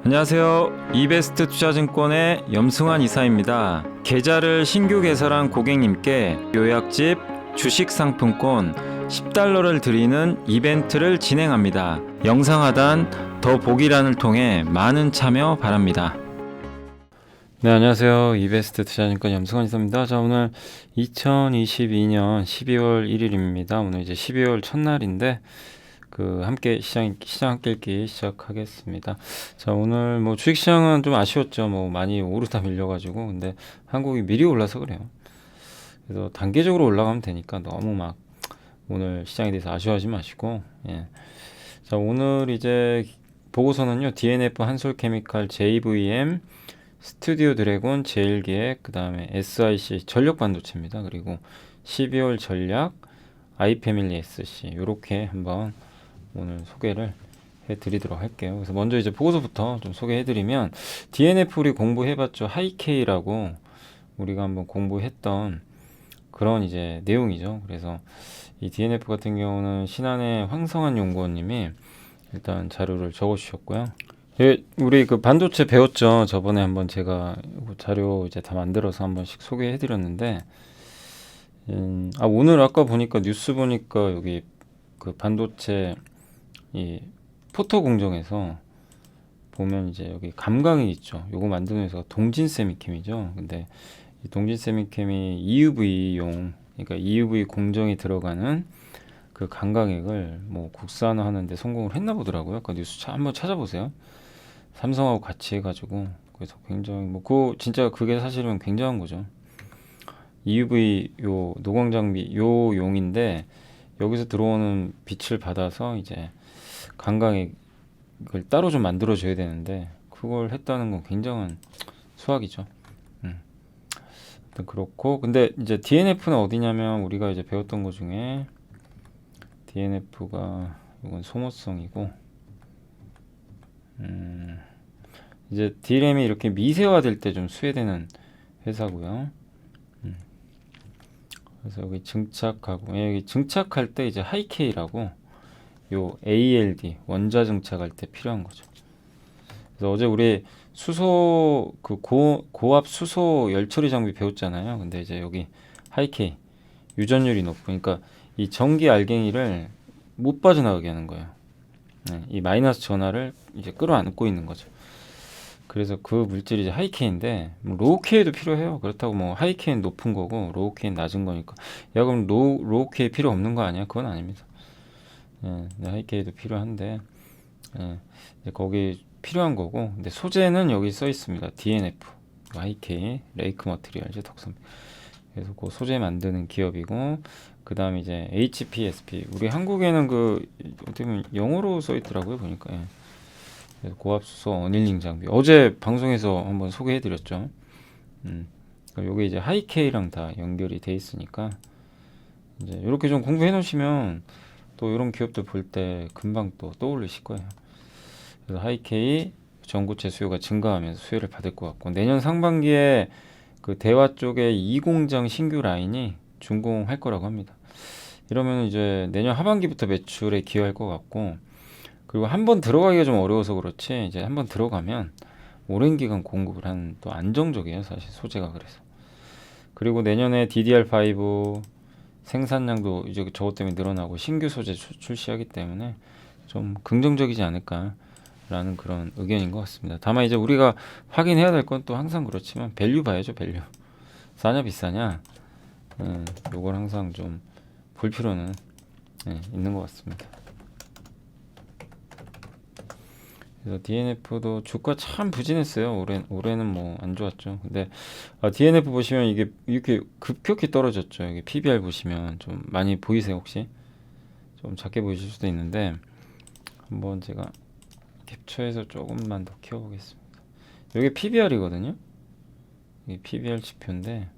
안녕하세요. 이베스트 투자증권의 염승환 이사입니다. 계좌를 신규 개설한 고객님께 요약집 주식 상품권 10달러를 드리는 이벤트를 진행합니다. 영상 하단 더 보기란을 통해 많은 참여 바랍니다. 네, 안녕하세요. 이베스트 투자증권 염승환 이사입니다. 자, 오늘 2022년 12월 1일입니다. 오늘 이제 12월 첫날인데 함께 시장 함께 읽기 시작하겠습니다. 자, 오늘 뭐 주식시장은 좀 아쉬웠죠. 뭐 많이 오르다 밀려가지고. 근데 한국이 미리 올라서 그래요. 그래서 단계적으로 올라가면 되니까 너무 막 오늘 시장에 대해서 아쉬워하지 마시고. 예. 자, 오늘 이제 보고서는요. DNF 한솔케미칼 JVM 스튜디오 드래곤 제일기획, 그 다음에 SIC 전력반도체입니다. 그리고 12월 전략, 아이패밀리 SC 이렇게 한번 오늘 소개를 해드리도록 할게요. 그래서 먼저 이제 보고서부터 좀 소개해드리면 DNF 우리 공부해봤죠. 하이케이라고 우리가 한번 공부했던 그런 이제 내용이죠. 그래서 이 DNF 같은 경우는 신한의 황성한 연구원님이 일단 자료를 적어주셨고요. 예, 우리 그 반도체 배웠죠. 저번에 한번 제가 자료 이제 다 만들어서 한 번씩 소개해드렸는데, 오늘 아까 보니까 뉴스 보니까 여기 그 반도체 이 포토 공정에서 보면 이제 여기 감광이 있죠. 요거 만드는 회사가 동진세미캠이죠. 근데 이 동진세미캠이 EUV용, 그러니까 EUV 공정이 들어가는 그 감광액을 뭐 국산화하는데 성공을 했나 보더라고요. 아까 뉴스 한번 찾아보세요. 삼성하고 같이 해가지고 그래서 굉장히 뭐 진짜 그게 사실은 굉장한 거죠. EUV 요 노광 장비 요 용인데 여기서 들어오는 빛을 받아서 이제 감광액을 따로 좀 만들어 줘야 되는데 그걸 했다는 건 굉장한 수학이죠. 일단 그렇고, 근데 이제 DNF는 어디냐면 우리가 이제 배웠던 것 중에 DNF가 이건 소모성이고, 이제 D램이 이렇게 미세화될 때 좀 수혜되는 회사고요. 그래서 여기 증착하고, 여기 증착할 때 이제 하이케이라고 요 ALD 원자 증착할 때 필요한 거죠. 그래서 어제 우리 수소 그 고압 수소 열 처리 장비 배웠잖아요. 근데 이제 여기 하이케이 유전율이 높으니까 이 전기 알갱이를 못 빠져나가게 하는 거예요. 네, 이 마이너스 전하를 이제 끌어안고 있는 거죠. 그래서 그 물질이 이제 하이케이인데 뭐 로우케이도 필요해요. 그렇다고 뭐 하이케이는 높은 거고 로우케이는 낮은 거니까 야 그럼 로우케이 필요 없는 거 아니야? 그건 아닙니다. 예, 하이케이도 필요한데 이제 거기 필요한 거고, 근데 소재는 여기 써 있습니다. DNF 하이케이 레이크 머티리얼즈 덕선. 그래서 그 소재 만드는 기업이고, 그 다음에 이제 HPSP 우리 한국에는 어떻게 보면 영어로 써 있더라고요 보니까. 그래서 고압수소 어닐링 장비 어제 방송에서 한번 소개해드렸죠. 요게 이제 하이케이랑 다 연결이 돼 있으니까 이제 이렇게 좀 공부해 놓으시면 또 이런 기업들 볼 때 금방 또 떠올리실 거예요. 그래서 하이케이 전고체 수요가 증가하면서 수혜를 받을 것 같고, 내년 상반기에 그 대화 쪽에 2공장 신규 라인이 준공할 거라고 합니다. 이러면 이제 내년 하반기부터 매출에 기여할 것 같고, 그리고 한번 들어가기가 좀 어려워서 그렇지 이제 한번 들어가면 오랜 기간 공급을 하는 또 안정적이에요 사실 소재가. 그래서 그리고 내년에 DDR5 생산량도 이제 저것 때문에 늘어나고 신규 소재 출시하기 때문에 좀 긍정적이지 않을까라는 그런 의견인 것 같습니다. 다만 이제 우리가 확인해야 될 건 또 항상 그렇지만 밸류 봐야죠. 밸류 싸냐 비싸냐, 요걸 항상 좀 볼 필요는 있는 것 같습니다. 그래서 DNF도 주가 참 부진했어요. 올해는 뭐 안 좋았죠. 근데 DNF 보시면 이게 이렇게 급격히 떨어졌죠. 여기 PBR 보시면 좀 많이 보이세요 혹시? 좀 작게 보이실 수도 있는데 한번 제가 캡처해서 조금만 더 키워보겠습니다. 여기 PBR이거든요. 이게 PBR 지표인데,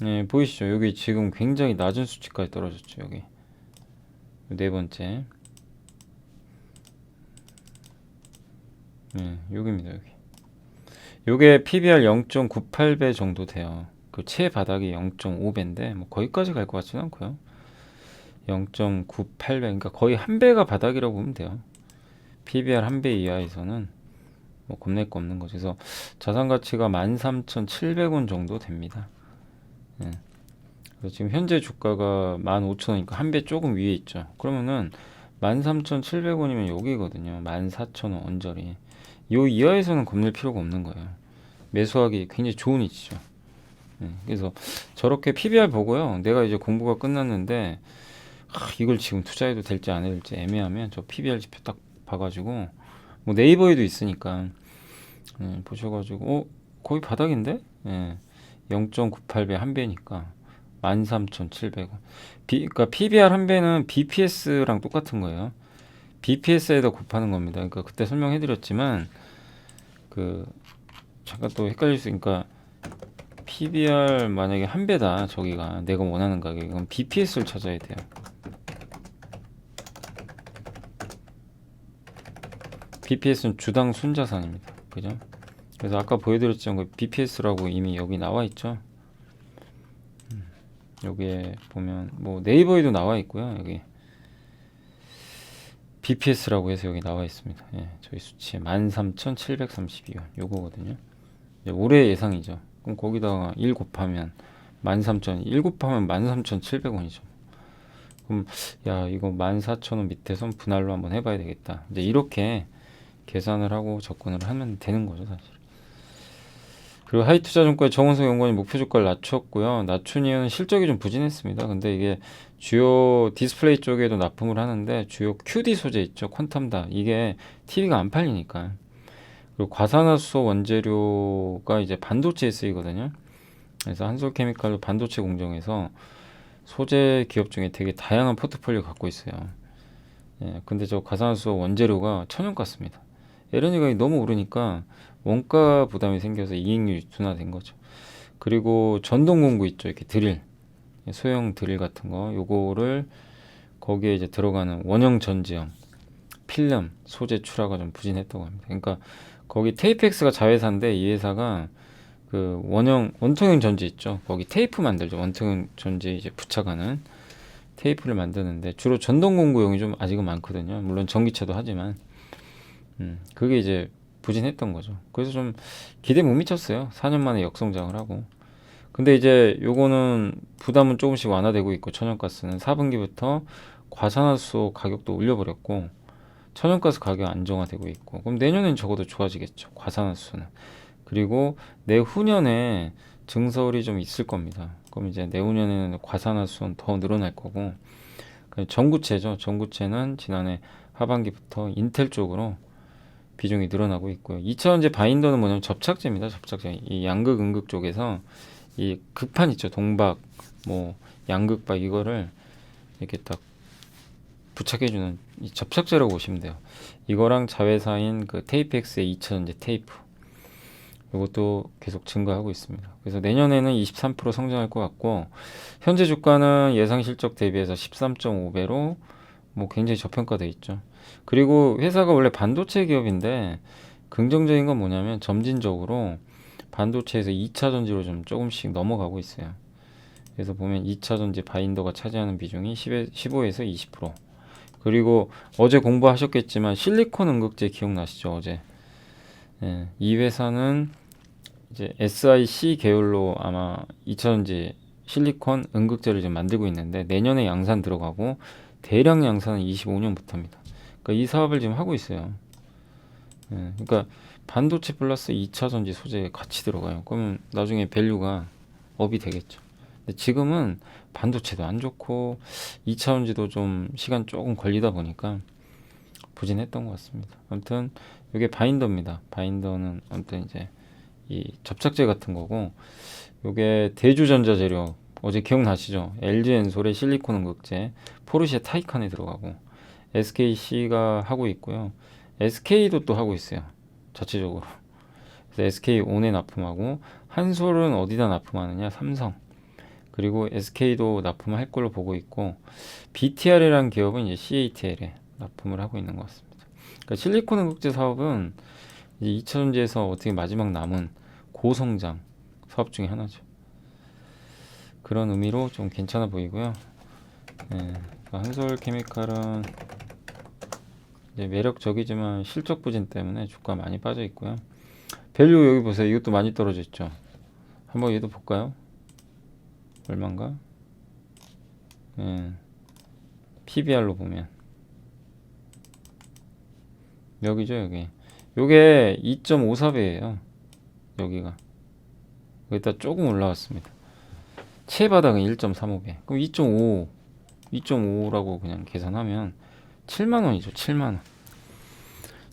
네, 보이시죠? 여기 지금 굉장히 낮은 수치까지 떨어졌죠. 여기 네 번째. 여기입니다. 여기. 요게 PBR 0.98배 정도 돼요. 그 최바닥이 0.5배인데 뭐 거기까지 갈 것 같지는 않고요. 0.98배, 그러니까 거의 한 배가 바닥이라고 보면 돼요. PBR 한 배 이하에서는 뭐 겁낼 거 없는 거죠. 그래서 자산 가치가 13,700원 정도 됩니다. 예. 그래서 지금 현재 주가가 15,000원이니까 한 배 조금 위에 있죠. 그러면은 13,700원이면 여기거든요. 14,000원 언저리. 요 이하에서는 겁낼 필요가 없는 거예요. 매수하기 굉장히 좋은 위치죠. 그래서 저렇게 PBR 보고요. 내가 이제 공부가 끝났는데 이걸 지금 투자해도 될지 안 될지 애매하면 저 PBR 지표 딱 봐가지고 뭐 네이버에도 있으니까 보셔가지고 거의 바닥인데 0.98배 한 배니까 13,700원. 그러니까 PBR 한 배는 BPS랑 똑같은 거예요. BPS에다 곱하는 겁니다. 그러니까 그때 설명해드렸지만 그 잠깐 또 헷갈릴 수 있으니까 PBR 만약에 한 배다 저기가 내가 원하는 가격 그럼 BPS를 찾아야 돼요. BPS는 주당 순자산입니다. 그죠? 그래서 아까 보여드렸지만 BPS라고 이미 여기 나와 있죠. 여기에 보면 뭐 네이버에도 나와 있고요. 여기 BPS라고 해서 여기 나와 있습니다. 예, 저희 수치 13,732원 요거거든요. 올해 예상이죠. 그럼 거기다가 1 곱하면 13,000, 1 곱하면 13,700원이죠. 그럼 야 이거 14,000원 밑에선 분할로 한번 해봐야 되겠다. 이제 이렇게 계산을 하고 접근을 하면 되는 거죠 사실. 그리고 하이투자증권의 정원석 연구원이 목표 주가를 낮췄고요. 낮춘 이유는 실적이 좀 부진했습니다. 근데 이게 주요 디스플레이 쪽에도 납품을 하는데 주요 QD 소재 있죠. 퀀텀다. 이게 TV가 안 팔리니까. 그리고 과산화수소 원재료가 이제 반도체에 쓰이거든요. 그래서 한솔케미칼도 반도체 공정에서 소재 기업 중에 되게 다양한 포트폴리오 갖고 있어요. 예, 근데 저 과산화수소 원재료가 천연가스입니다. LNG가 너무 오르니까 원가 부담이 생겨서 이익률이 둔화된 거죠. 그리고 전동 공구 있죠. 이렇게 드릴, 소형 드릴 같은 거, 요거를 거기에 이제 들어가는 원형 전지형 필름 소재 출하가 좀 부진했다고 합니다. 그러니까 거기 테이프엑스가 자회사인데 이 회사가 그 원통형 전지 있죠. 거기 테이프 만들죠. 원통형 전지 이제 부착하는 테이프를 만드는데 주로 전동 공구용이 좀 아직은 많거든요. 물론 전기차도 하지만 그게 이제 부진했던 거죠. 그래서 좀 기대 못 미쳤어요. 4년 만에 역성장을 하고. 근데 이제 요거는 부담은 조금씩 완화되고 있고 천연가스는 4분기부터 과산화수소 가격도 올려버렸고 천연가스 가격 안정화되고 있고 그럼 내년엔 적어도 좋아지겠죠. 과산화수소는. 그리고 내후년에 증설이 좀 있을 겁니다. 그럼 이제 내후년에는 과산화수소는 더 늘어날 거고 전구체죠. 전구체는 지난해 하반기부터 인텔 쪽으로 비중이 늘어나고 있고요. 2차전지 바인더는 뭐냐면 접착제입니다. 접착제. 이 양극, 음극 쪽에서 이 극판 있죠. 동박, 뭐 양극박 이거를 이렇게 딱 부착해주는 이 접착제라고 보시면 돼요. 이거랑 자회사인 그 테이프엑스의 2차전지 테이프. 이것도 계속 증가하고 있습니다. 그래서 내년에는 23% 성장할 것 같고 현재 주가는 예상 실적 대비해서 13.5배로 뭐 굉장히 저평가돼 있죠. 그리고 회사가 원래 반도체 기업인데 긍정적인 건 뭐냐면 점진적으로 반도체에서 2차 전지로 좀 조금씩 넘어가고 있어요. 그래서 보면 2차 전지 바인더가 차지하는 비중이 15에서 20%. 그리고 어제 공부하셨겠지만 실리콘 응급제 기억나시죠? 어제. 예, 이 회사는 이제 SiC 계열로 아마 2차 전지 실리콘 응급제를 지금 만들고 있는데 내년에 양산 들어가고 대량 양산은 25년부터입니다. 그러니까 이 사업을 지금 하고 있어요. 예, 그러니까 반도체 플러스 2차 전지 소재에 같이 들어가요. 그러면 나중에 밸류가 업이 되겠죠. 근데 지금은 반도체도 안 좋고 2차 전지도 좀 시간 조금 걸리다 보니까 부진했던 것 같습니다. 아무튼 이게 바인더입니다. 바인더는 아무튼 이제 이 접착제 같은 거고 이게 대주전자재료 어제 기억나시죠? LG엔솔의 실리콘 응급제, 포르쉐 타이칸에 들어가고 SKC가 하고 있고요. SK도 또 하고 있어요. 자체적으로. 그래서 SK온에 납품하고 한솔은 어디다 납품하느냐? 삼성. 그리고 SK도 납품할 걸로 보고 있고 BTR이라는 기업은 이제 CATL에 납품을 하고 있는 것 같습니다. 그러니까 실리콘 응급제 사업은 이제 2차 전지에서 어떻게 마지막 남은 고성장 사업 중에 하나죠. 그런 의미로 좀 괜찮아 보이고요. 네, 한솔케미칼은 이제 매력적이지만 실적 부진 때문에 주가 많이 빠져 있고요. 밸류 여기 보세요. 이것도 많이 떨어져 있죠. 한번 얘도 볼까요? 얼마인가? 예. PBR로 보면 여기죠, 여기. 요게 2.54배예요. 여기가. 여기다 조금 올라왔습니다. 최바닥은 1.35배. 그럼 2.5라고 그냥 계산하면 7만 원이죠. 7만 원.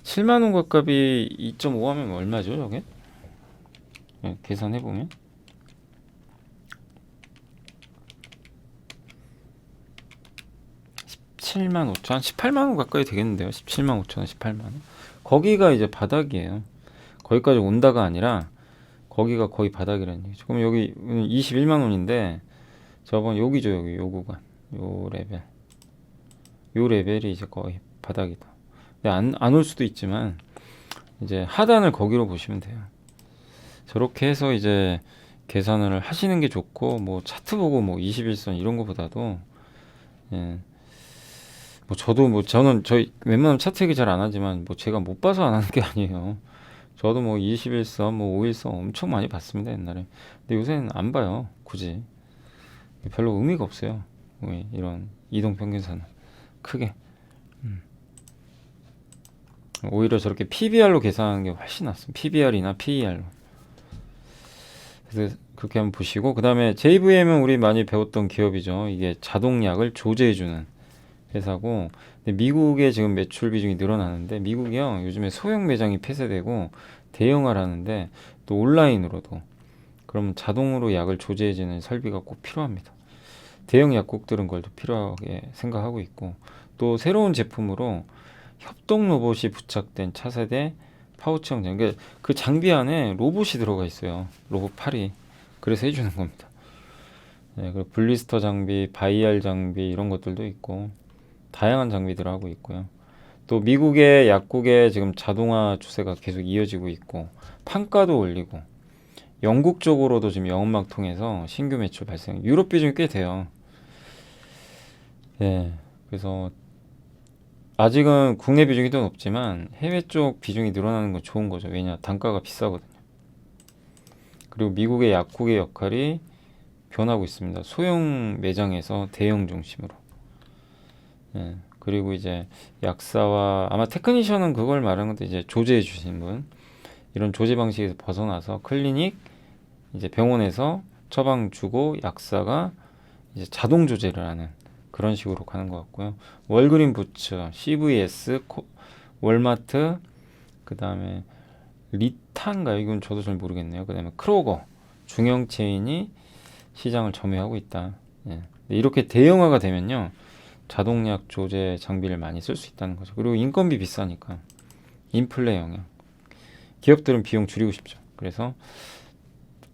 7만 원 가깝이 2.5 하면 얼마죠, 저게? 예, 계산해 보면 17만 5천, 18만 원 가까이 되겠는데요. 17만 5천 원, 18만 원. 거기가 이제 바닥이에요. 거기까지 온다가 아니라 거기가 거의 바닥이라는 얘기죠. 그럼 여기 21만 원인데 저번 여기죠, 여기 요 구간, 요 레벨, 요 레벨이 이제 거의 바닥이다. 근데 안 올 수도 있지만 이제 하단을 거기로 보시면 돼요. 저렇게 해서 이제 계산을 하시는 게 좋고, 뭐 차트 보고 뭐 21선 이런 거보다도 예. 뭐 저도 뭐 저는 저희 웬만하면 차트 얘기 잘 안 하지만 뭐 제가 못 봐서 안 하는 게 아니에요. 저도 뭐 21선, 뭐 5일선 엄청 많이 봤습니다, 옛날에. 근데 요새는 안 봐요, 굳이. 별로 의미가 없어요. 이런 이동평균선은 크게. 오히려 저렇게 PBR로 계산하는 게 훨씬 낫습니다. PBR이나 PER로. 그래서 그렇게 한번 보시고, 그 다음에 JVM은 우리 많이 배웠던 기업이죠. 이게 자동약을 조제해주는 회사고, 근데 미국에 지금 매출 비중이 늘어나는데, 미국이요 요즘에 소형 매장이 폐쇄되고 대형화라는데 또 온라인으로도, 그러면 자동으로 약을 조제해주는 설비가 꼭 필요합니다. 대형 약국들은 그걸 더 필요하게 생각하고 있고, 또 새로운 제품으로 협동 로봇이 부착된 차세대 파우치형 장비, 그러니까 그 장비 안에 로봇이 들어가 있어요. 로봇 팔이. 그래서 해주는 겁니다. 네, 그리고 블리스터 장비, 바이알 장비 이런 것들도 있고 다양한 장비들 하고 있고요. 또 미국의 약국에 지금 자동화 추세가 계속 이어지고 있고 판가도 올리고, 영국 쪽으로도 지금 영업막 통해서 신규 매출 발생. 유럽 비중이 꽤 돼요. 예, 그래서 아직은 국내 비중이 더 높지만 해외 쪽 비중이 늘어나는 건 좋은 거죠. 왜냐, 단가가 비싸거든요. 그리고 미국의 약국의 역할이 변하고 있습니다. 소형 매장에서 대형 중심으로. 예, 그리고 이제 약사와, 아마 테크니션은 그걸 말하는 건데, 이제 조제해 주시는 분, 이런 조제 방식에서 벗어나서 클리닉, 이제 병원에서 처방 주고 약사가 이제 자동 조제를 하는 그런 식으로 가는 것 같고요. 월그린 부츠, CVS, 월마트, 그 다음에 리탄가, 이건 저도 잘 모르겠네요. 그 다음에 크로거, 중형 체인이 시장을 점유하고 있다. 예. 이렇게 대형화가 되면요, 자동약 조제 장비를 많이 쓸 수 있다는 거죠. 그리고 인건비 비싸니까 인플레 영향, 기업들은 비용 줄이고 싶죠. 그래서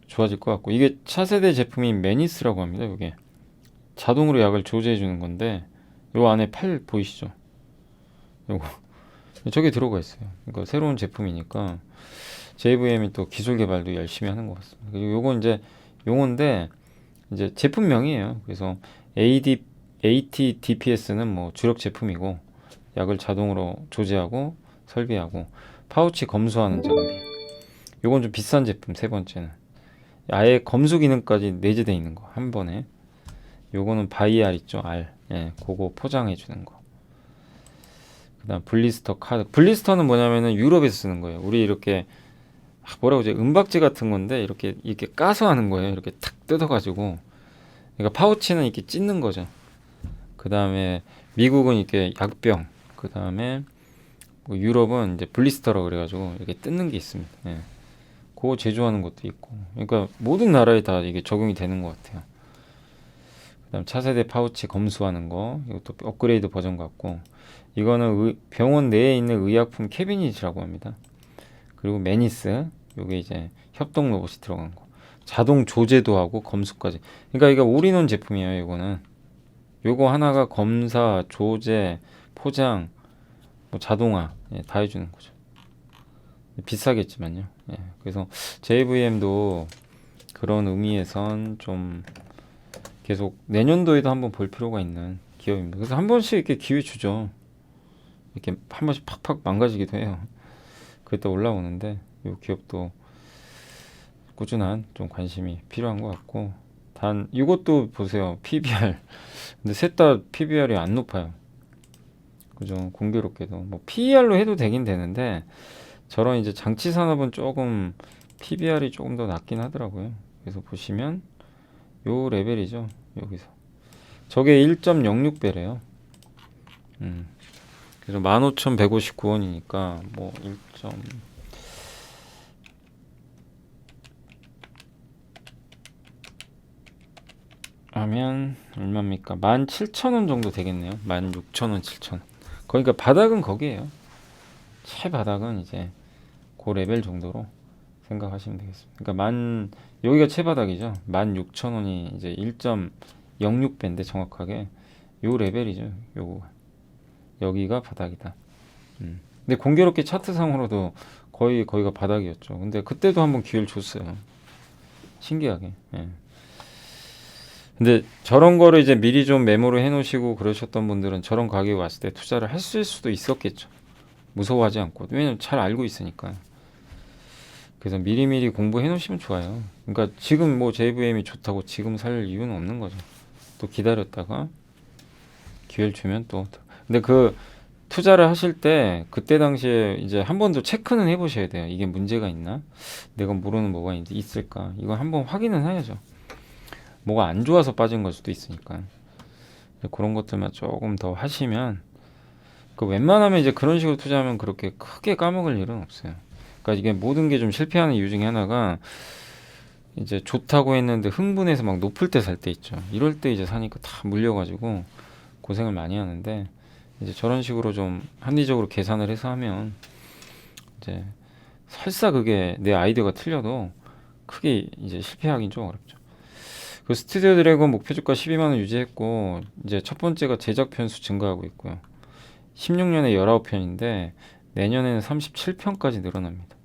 좋아질 것 같고, 이게 차세대 제품인 메니스라고 합니다. 이게 자동으로 약을 조제해 주는 건데, 요 안에 팔 보이시죠? 요거 저게 들어가 있어요. 그러니까 새로운 제품이니까 JVM이 또 기술 개발도 열심히 하는 것 같습니다. 그리고 요건 이제 용어인데 이제 제품명이에요. 그래서 ATDPS는 뭐 주력 제품이고, 약을 자동으로 조제하고 설비하고, 파우치 검수하는 장비. 요건 좀 비싼 제품. 세 번째는 아예 검수 기능까지 내재되어 있는 거 한 번에. 요거는 바이알 있죠, 알. 예, 그거 포장해 주는 거. 그다음 블리스터 카드. 블리스터는 뭐냐면은 유럽에서 쓰는 거예요. 우리 이렇게 뭐라고 하지? 은박지 같은 건데 이렇게 까서 하는 거예요. 이렇게 탁 뜯어가지고. 그러니까 파우치는 이렇게 찢는 거죠. 그다음에 미국은 이렇게 약병. 그다음에 뭐 유럽은 이제 블리스터라고 그래가지고 이렇게 뜯는 게 있습니다. 예. 그거 제조하는 것도 있고. 그러니까 모든 나라에 다 이게 적용이 되는 것 같아요. 그다음 차세대 파우치 검수하는 거, 이것도 업그레이드 버전 같고, 이거는 병원 내에 있는 의약품 캐비닛이라고 합니다. 그리고 메니스, 요게 이제 협동 로봇이 들어간 거, 자동 조제도 하고 검수까지. 그러니까 이게 올인원 제품이에요. 이거는 요거 하나가 검사, 조제, 포장, 뭐 자동화, 예, 다 해주는 거죠. 비싸겠지만요. 예, 그래서 JVM도 그런 의미에선 좀 계속 내년도에도 한번 볼 필요가 있는 기업입니다. 그래서 한 번씩 이렇게 기회 주죠. 이렇게 한 번씩 팍팍 망가지기도 해요. 그때 올라오는데 이 기업도 꾸준한 좀 관심이 필요한 것 같고, 단 이것도 보세요. PBR. 근데 셋 다 PBR이 안 높아요. 그죠? 공교롭게도 뭐 PER로 해도 되긴 되는데 저런 이제 장치 산업은 조금 PBR이 조금 더 낮긴 하더라고요. 그래서 보시면 요 레벨이죠. 여기서 저게 1.06배래요. 그래서 15,159원이니까 뭐 1. 하면 얼마입니까? 17,000원 정도 되겠네요. 16,000원, 7,000원. 그러니까 바닥은 거기에요. 최바닥은 이제 그 레벨 정도로 생각하시면 되겠습니다. 그러니까 여기가 최바닥이죠. 16,000원이 이제 1.06배인데 정확하게 요 레벨이죠. 요거 여기가 바닥이다. 근데 공교롭게 차트상으로도 거기가 바닥이었죠. 근데 그때도 한번 기회를 줬어요. 신기하게. 예. 근데 저런 거를 이제 미리 좀 메모를 해놓으시고 그러셨던 분들은 저런 가격이 왔을 때 투자를 했을 수도 있었겠죠. 무서워하지 않고. 왜냐면 잘 알고 있으니까. 그래서 미리미리 공부해 놓으시면 좋아요. 그러니까 지금 뭐 JVM이 좋다고 지금 살 이유는 없는 거죠. 또 기다렸다가 기회를 주면 또. 근데 그 투자를 하실 때 그때 당시에 이제 한 번 더 체크는 해보셔야 돼요. 이게 문제가 있나? 내가 모르는 뭐가 있을까? 이거 한번 확인은 해야죠. 뭐가 안 좋아서 빠진 걸 수도 있으니까. 그런 것들만 조금 더 하시면, 그 웬만하면 이제 그런 식으로 투자하면 그렇게 크게 까먹을 일은 없어요. 그러니까 이게 모든 게 좀 실패하는 이유 중에 하나가 이제 좋다고 했는데 흥분해서 막 높을 때 살 때 있죠. 이럴 때 이제 사니까 다 물려가지고 고생을 많이 하는데, 이제 저런 식으로 좀 합리적으로 계산을 해서 하면 이제 설사 그게 내 아이디어가 틀려도 크게 이제 실패하긴 좀 어렵죠. 그 스튜디오 드래곤 목표 주가 12만원 유지했고, 이제 첫 번째가 제작 편수 증가하고 있고요. 16년에 19편인데 내년에는 37편까지 늘어납니다.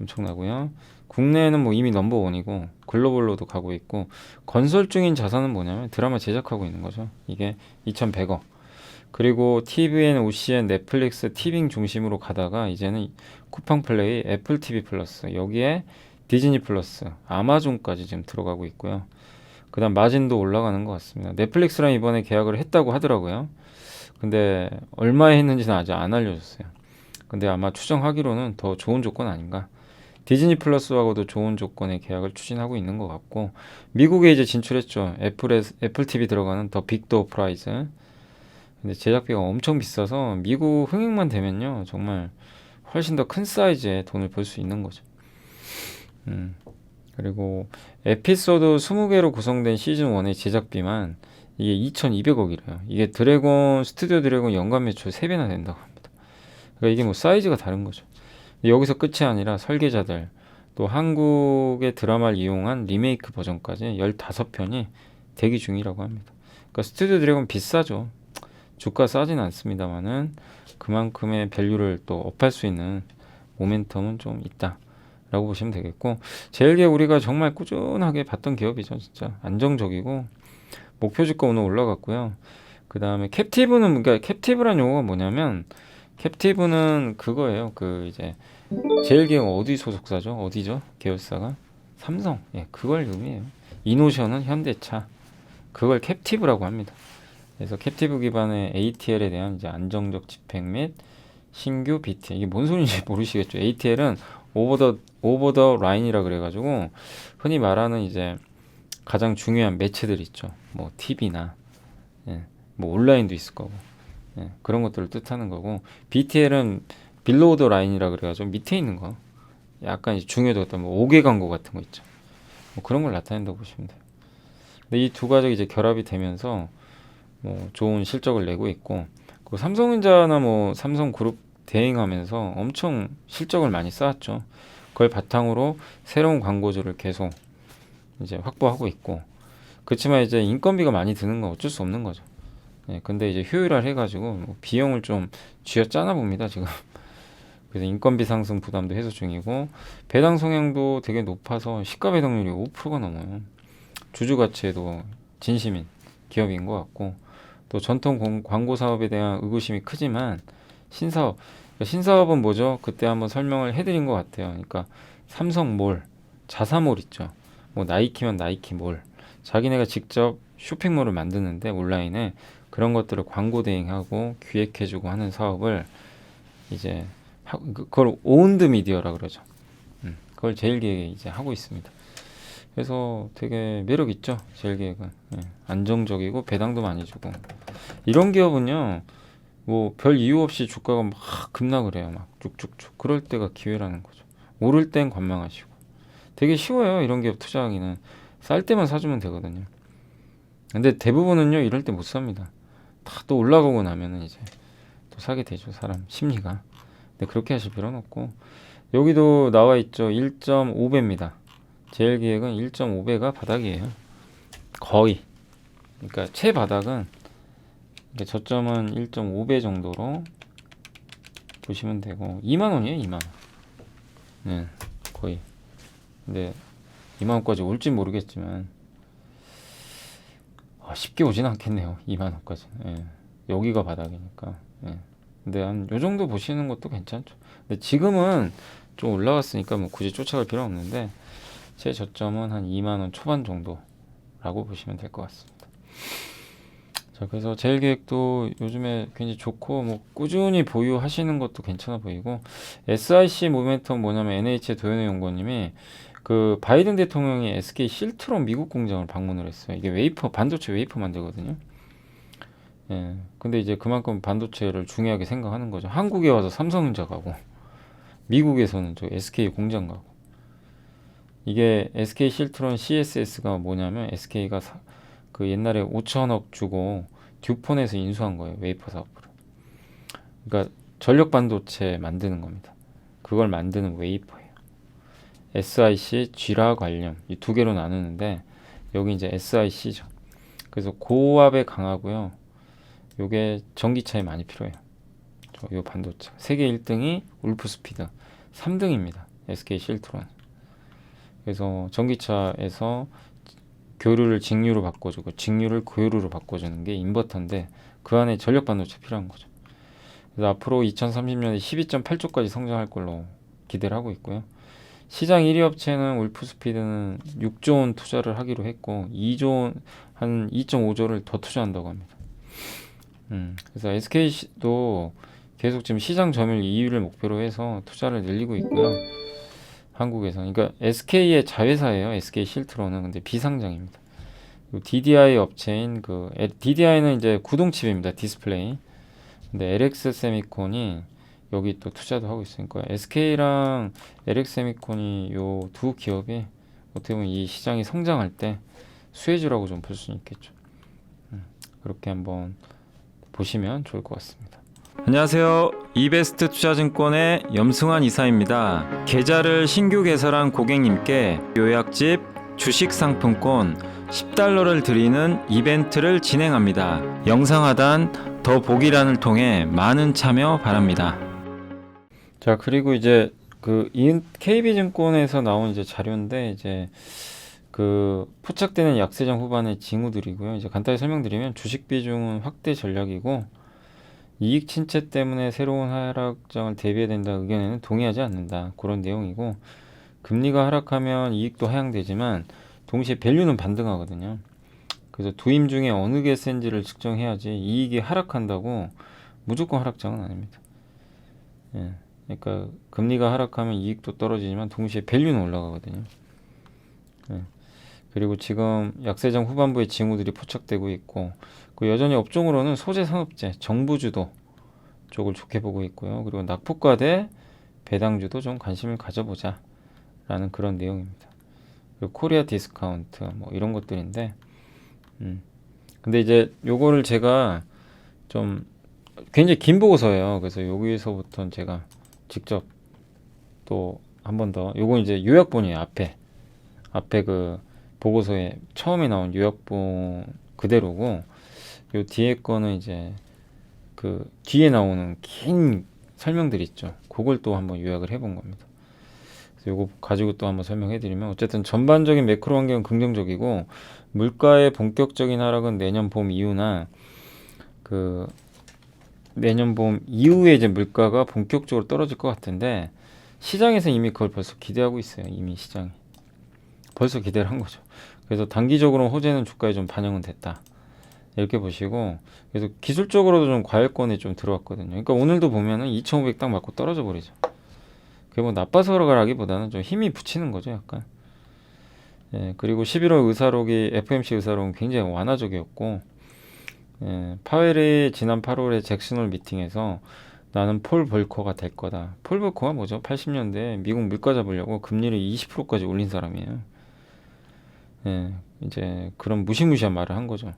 엄청나고요. 국내에는 뭐 이미 넘버원이고 글로벌로도 가고 있고, 건설 중인 자산은 뭐냐면 드라마 제작하고 있는 거죠. 이게 2,100억. 그리고 TVN, OCN, 넷플릭스, 티빙 중심으로 가다가 이제는 쿠팡 플레이, 애플 TV 플러스, 여기에 디즈니 플러스, 아마존까지 지금 들어가고 있고요. 그 다음 마진도 올라가는 것 같습니다. 넷플릭스랑 이번에 계약을 했다고 하더라고요. 근데 얼마에 했는지는 아직 안 알려줬어요. 근데 아마 추정하기로는 더 좋은 조건 아닌가. 디즈니 플러스하고도 좋은 조건의 계약을 추진하고 있는 것 같고, 미국에 이제 진출했죠. 애플 TV 들어가는 더 빅도어 프라이즈. 근데 제작비가 엄청 비싸서 미국 흥행만 되면요, 정말 훨씬 더 큰 사이즈의 돈을 벌 수 있는 거죠. 그리고 에피소드 20개로 구성된 시즌 1의 제작비만 이게 2,200억이래요. 이게 스튜디오 드래곤 연간 매출 3배나 된다고 합니다. 그러니까 이게 뭐 사이즈가 다른 거죠. 여기서 끝이 아니라 설계자들, 또 한국의 드라마를 이용한 리메이크 버전까지 15편이 대기 중이라고 합니다. 그러니까 스튜디오 드래곤 비싸죠. 주가 싸진 않습니다만은 그만큼의 밸류를 또 업할 수 있는 모멘텀은 좀 있다 라고 보시면 되겠고, 제일기에 우리가 정말 꾸준하게 봤던 기업이죠. 진짜 안정적이고, 목표 주가 오늘 올라갔고요. 그 다음에 캡티브는, 그러니까 캡티브란 용어가 뭐냐면, 캡티브는 그거예요. 그 이제 제일기업 어디 소속사죠? 어디죠? 계열사가 삼성. 예, 그걸 의미해요. 이노션은 현대차. 그걸 캡티브라고 합니다. 그래서 캡티브 기반의 ATL에 대한 이제 안정적 집행 및 신규 BT, 이게 뭔 소리인지 모르시겠죠. ATL은 오버 더 라인이라 그래가지고 흔히 말하는 이제 가장 중요한 매체들 있죠. 뭐 TV나 뭐 온라인도 있을 거고, 그런 것들을 뜻하는 거고, BTL은 빌로우 더 라인이라 그래가지고 밑에 있는 거, 약간 중요도가 뭐 5개 광고 같은 거 있죠. 뭐 그런 걸 나타낸다고 보시면 돼요. 근데 이 두 가지가 이제 결합이 되면서 뭐 좋은 실적을 내고 있고, 그 삼성전자나 뭐 삼성그룹 대행하면서 엄청 실적을 많이 쌓았죠. 그걸 바탕으로 새로운 광고주를 계속 이제 확보하고 있고, 그렇지만 이제 인건비가 많이 드는 건 어쩔 수 없는 거죠. 근데 이제 효율화 해가지고 뭐 비용을 좀 쥐어짜나 봅니다 지금. 그래서 인건비 상승 부담도 해소 중이고, 배당 성향도 되게 높아서 시가 배당률이 5%가 넘어요. 주주 가치에도 진심인 기업인 것 같고, 또 전통 광고 사업에 대한 의구심이 크지만 신사업. 그러니까 신사업은 뭐죠? 그때 한번 설명을 해드린 것 같아요. 그러니까 삼성몰, 자사몰 있죠. 뭐 나이키면 나이키몰. 자기네가 직접 쇼핑몰을 만드는데 온라인에 그런 것들을 광고 대행하고 기획해주고 하는 사업을 이제 그걸 오운드 미디어라 그러죠. 그걸 제일기획이 이제 하고 있습니다. 그래서 되게 매력 있죠. 제일기획은 안정적이고 배당도 많이 주고 이런 기업은요. 뭐 별 이유 없이 주가가 막 급락을 해요. 막 쭉쭉쭉. 그럴 때가 기회라는 거죠. 오를 땐 관망하시고. 되게 쉬워요. 이런 기업 투자하기는. 쌀 때만 사주면 되거든요. 근데 대부분은요. 이럴 때 못 삽니다. 다 또 올라가고 나면은 이제 또 사게 되죠. 사람 심리가. 근데 그렇게 하실 필요는 없고. 여기도 나와 있죠. 1.5배입니다. 제일기획은 1.5배가 바닥이에요. 거의. 그러니까 최바닥은 저점은 1.5배 정도로 보시면 되고 2만 원이에요. 2만 원. 네, 거의. 근데 2만 원까지 올지 모르겠지만 쉽게 오진 않겠네요. 2만 원까지. 여기가 바닥이니까. 근데 한 요 정도 보시는 것도 괜찮죠. 근데 지금은 좀 올라갔으니까 뭐 굳이 쫓아갈 필요 없는데 제 저점은 한 2만 원 초반 정도라고 보시면 될 것 같습니다. 자, 그래서 제일기획도 요즘에 굉장히 좋고 뭐 꾸준히 보유하시는 것도 괜찮아 보이고 SIC 모멘텀 뭐냐면 NH의 도현우 연구원님이 그 바이든 대통령이 SK 실트론 미국 공장을 방문을 했어요. 이게 웨이퍼 반도체 웨이퍼 만들거든요. 근데 이제 그만큼 반도체를 중요하게 생각하는 거죠. 한국에 와서 삼성전자 가고 미국에서는 저 SK 공장 가고 이게 SK 실트론 CSS가 뭐냐면 SK가 그 옛날에 5천억 주고 듀폰에서 인수한 거예요. 웨이퍼 사업으로. 그러니까 전력 반도체 만드는 겁니다. 그걸 만드는 웨이퍼예요. SIC, G라 관련 이 두 개로 나누는데 여기 이제 SIC죠. 그래서 고압에 강하고요. 요게 전기차에 많이 필요해요. 요 반도체. 세계 1등이 울프스피드, 3등입니다. SK 실트론. 그래서 전기차에서 교류를 직류로 바꿔주고 직류를 교류로 바꿔주는 게 인버터인데 그 안에 전력 반도체 필요한 거죠. 그래서 앞으로 2030년에 12.8조까지 성장할 걸로 기대를 하고 있고요. 시장 1위 업체는 울프스피드는 6조 원 투자를 하기로 했고 2조 원, 한 2.5조를 더 투자한다고 합니다. 그래서 SK도 계속 지금 시장 점유율 2위를 목표로 해서 투자를 늘리고 있고요. 한국에서. 그러니까 SK의 자회사예요. SK 실트론은. 근데 비상장입니다. DDI 업체인 DDI는 이제 구동칩입니다. 디스플레이. 근데 LX 세미콘이 여기 또 투자도 하고 있으니까 SK랑 LX 세미콘이 요 두 기업이 어떻게 보면 이 시장이 성장할 때 수혜주라고 좀 볼 수 있겠죠. 그렇게 한번 보시면 좋을 것 같습니다. 안녕하세요. 이베스트 투자증권의 염승환 이사입니다. 계좌를 신규 개설한 고객님께 요약집 주식 상품권 10달러를 드리는 이벤트를 진행합니다. 영상 하단 더 보기란을 통해 많은 참여 바랍니다. 자, 그리고 이제 KB증권에서 나온 이제 자료인데 이제 그 포착되는 약세장 후반의 징후들이고요. 이제 간단히 설명드리면 주식 비중은 확대 전략이고 이익 침체 때문에 새로운 하락장을 대비해야 된다는 의견에는 동의하지 않는다. 그런 내용이고 금리가 하락하면 이익도 하향되지만 동시에 밸류는 반등하거든요. 그래서 두임 중에 어느 게 센지를 측정해야지 이익이 하락한다고 무조건 하락장은 아닙니다. 그러니까 금리가 하락하면 이익도 떨어지지만 동시에 밸류는 올라가거든요. 그리고 지금 약세장 후반부의 징후들이 포착되고 있고 여전히 업종으로는 소재 산업재, 정부 주도 쪽을 좋게 보고 있고요. 그리고 낙폭과대 배당주도 좀 관심을 가져보자 라는 그런 내용입니다. 그리고 코리아 디스카운트 뭐 이런 것들인데 근데 이제 요거를 제가 좀 굉장히 긴 보고서예요. 그래서 여기서부터는 제가 직접 또 한 번 더 요건 이제 요약본이에요. 앞에 그 보고서에 처음에 나온 요약본 그대로고 요 뒤에 거는 이제 그 뒤에 나오는 긴 설명들 있죠. 그걸 또 한번 요약을 해본 겁니다. 그래서 요거 가지고 또 한번 설명해드리면 어쨌든 전반적인 매크로 환경은 긍정적이고 물가의 본격적인 하락은 내년 봄 이후나 그 내년 봄 이후에 이제 물가가 본격적으로 떨어질 것 같은데 시장에서 이미 그걸 벌써 기대하고 있어요. 이미 시장이 벌써 기대를 한 거죠. 그래서 단기적으로 호재는 주가에 좀 반영은 됐다. 이렇게 보시고 그래서 기술적으로도 좀 과열권에 좀 들어왔거든요. 그러니까 오늘도 보면은 2,500 딱 맞고 떨어져 버리죠. 그게 뭐 나빠서라기보다는 좀 힘이 붙이는 거죠, 약간. 예, 그리고 11월 의사록이 FOMC 의사록은 굉장히 완화적이었고 파웰이 지난 8월에 잭슨홀 미팅에서 나는 폴 볼커가 될 거다. 폴 볼커가 뭐죠? 80년대 미국 물가 잡으려고 금리를 20%까지 올린 사람이에요. 예, 이제 그런 무시무시한 말을 한 거죠.